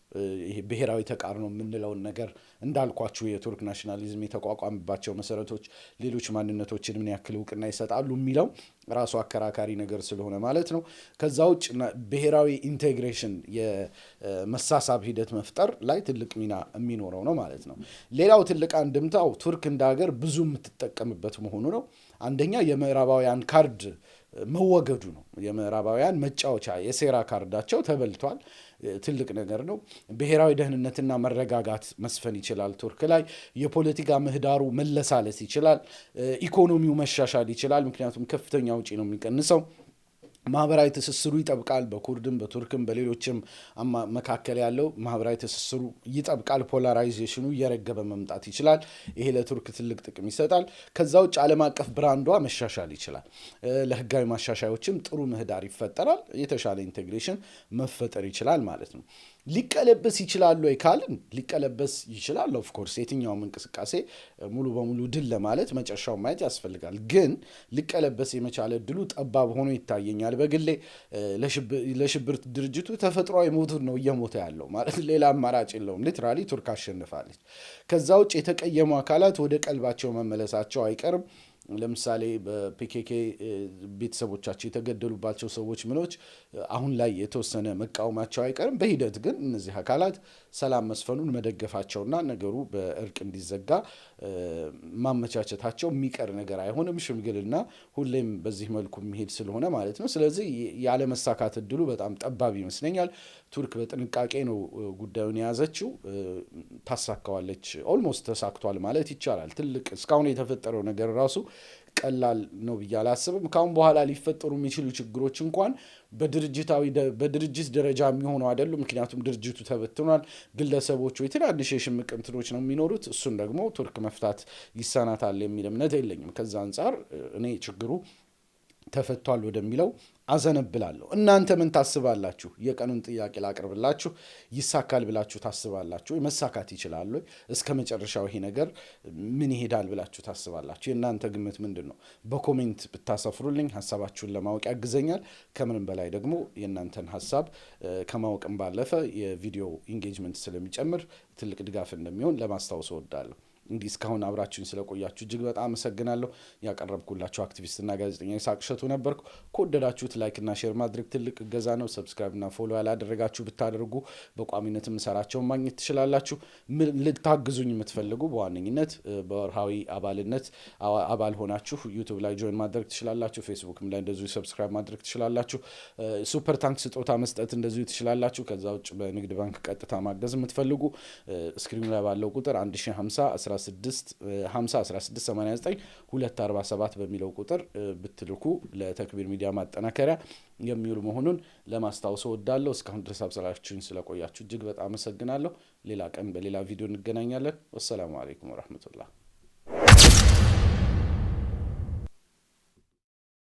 ይሄ ብሔራዊ ተቃርኖ የምንለውን ነገር እንዳልኳችሁ የቱርክ ናሽናሊዝም የተቋቋመባቸው መሰረቶች ሌሎች ማንነቶችን ምን ያክል እውቅና ይሰጣሉ የሚለው ራሱ አከራካሪ ነገር ስለሆነ ማለት ነው። ከዛ ውጭ ብሔራዊ ኢንቴግሬሽን የመሳሳብ ሂደት መፍጠር ላይ ትልቅ ሚና የሚኖረው ነው ማለት ነው። ሌላው ትልቅ አንድምታው ቱርክ እንደ ሀገር ብዙ የምትጠቀምበት መሆኑ ነው። አንደኛ የምዕራባውያን ካርድ መወገዱ ነው። የምዕራባውያን መጫወቻ የሴራ ካርዳቸው ተበልቷል። ትልቅ ነገር ነው። ብሔራዊ ደህንነትና መረጋጋት መስፈን ይችላል ቱርክ ላይ። የፖለቲካ ምህዳሩ መለሳለስ ይችላል። ኢኮኖሚው መሻሻል ይችላል። ምክንያቱም ከፍተኛ ውጪ ነው የሚቀንሰው። ማህበራዊ ትስስሩ ይጠብቃል። በኩርድም በቱርክም በሌሎችም መካከል ያለው ማህበራዊ ትስስሩ ይጠብቃል። ፖላራይዜሽኑ እየረገበ መምጣት ይችላል። ይሄ ለቱርክ ትልቅ ጥቅም ይሰጣል። ከዛ ውጭ ዓለም አቀፍ ብራንዷ መሻሻል ይችላል። ለህጋዊ ማሻሻዮችም ጥሩ ምህዳር ይፈጠራል። የተሻለ ኢንቴግሬሽን መፈጠር ይችላል ማለት ነው። ሊቀለበስ ይችላል ወይ ካልን ሊቀለበስ ይችላል። ኦፍኮርስ የትኛውም እንቅስቃሴ ሙሉ በሙሉ ድል ለማለት መጨረሻው ማየት ያስፈልጋል። ግን ሊቀለበስ የመቻለ እድሉ ጠባብ ሆኖ ይታየኛል በግሌ። ለሽብር ድርጅቱ ተፈጥሯዊ ሞቱን ነው እየሞተ ያለው ማለት ሌላ አማራጭ የለውም። ሊትራሊ ቱርክ አሸንፋለች። ከዛ ውጭ የተቀየሙ አካላት ወደ ቀልባቸው መመለሳቸው አይቀርም። ለምሳሌ በፒኬኬ ቤተሰቦቻቸው የተገደሉባቸው ሰዎች ምኖች አሁን ላይ የተወሰነ መቃወማቸው አይቀርም። በሂደት ግን እነዚህ አካላት ሰላም መስፈኑን መደገፋቸውና ነገሩ በእርቅ እንዲዘጋ ማመቻቸታቸው የሚቀር ነገር አይሆንም። ሽምግልና ሁሌም በዚህ መልኩ የሚሄድ ስለሆነ ማለት ነው። ስለዚህ ያለመሳካት እድሉ በጣም ጠባብ ይመስለኛል። ቱርክ በጥንቃቄ ነው ጉዳዩን የያዘችው። ታሳካዋለች። ኦልሞስት ተሳክቷል ማለት ይቻላል። ትልቅ እስካሁን የተፈጠረው ነገር ራሱ ቀላል ነው ብዬ አላስብም። ካሁን በኋላ ሊፈጠሩ የሚችሉ ችግሮች እንኳን በድርጅት ደረጃ የሚሆኑ አይደሉም። ምክንያቱም ድርጅቱ ተበትኗል። ግለሰቦች ወይ ትናንሽ የሽምቅ እንትኖች ነው የሚኖሩት። እሱን ደግሞ ቱርክ መፍታት ይሳናታል የሚል እምነት የለኝም። ከዛ አንጻር እኔ ችግሩ ተፈቷል ወደሚለው አዘነብላለሁ። እናንተ ምን ታስባላችሁ? የቀኑን ጥያቄ ላቅርብላችሁ። ይሳካል ብላችሁ ታስባላችሁ? መሳካት ይችላል? እስከ መጨረሻው ይሄ ነገር ምን ይሄዳል ብላችሁ ታስባላችሁ? የእናንተ ግምት ምንድን ነው? በኮሜንት ብታሰፍሩልኝ ሀሳባችሁን ለማወቅ ያግዘኛል። ከምንም በላይ ደግሞ የእናንተን ሀሳብ ከማወቅም ባለፈ የቪዲዮ ኢንጌጅመንት ስለሚጨምር ትልቅ ድጋፍ እንደሚሆን ለማስታወስ እወዳለሁ። እንዲህ እስካሁን አብራችሁኝ ስለቆያችሁ እጅግ በጣም አመሰግናለሁ። ያቀረብኩላችሁ አክቲቪስትና ጋዜጠኛ ይስሐቅ እሸቱ ነበርኩ። ከወደዳችሁት ላይክና ሼር ማድረግ ትልቅ እገዛ ነው። ሰብስክራይብና ፎሎ ያላደረጋችሁ ብታደርጉ በቋሚነት የምሰራቸውን ማግኘት ትችላላችሁ። ልታግዙኝ የምትፈልጉ በዋነኝነት በወርሃዊ አባልነት አባል ሆናችሁ ዩቱብ ላይ ጆይን ማድረግ ትችላላችሁ። ፌስቡክም ላይ እንደዚሁ ሰብስክራይብ ማድረግ ትችላላችሁ። ሱፐር ታንክ ስጦታ መስጠት እንደዚሁ ትችላላችሁ። ከዛ ውጭ በንግድ ባንክ ቀጥታ ማገዝ የምትፈልጉ ስክሪኑ ላይ ባለው ቁጥር 1050 1689 247 በሚለው ቁጥር ብትልኩ ለተክቢር ሚዲያ ማጠናከሪያ የሚውል መሆኑን ለማስታወስ እወዳለሁ። እስካሁን ድረስ አብራችሁኝ ስለቆያችሁ እጅግ በጣም አመሰግናለሁ። ሌላ ቀን በሌላ ቪዲዮ እንገናኛለን። ወሰላሙ አለይኩም ወራህመቱላህ።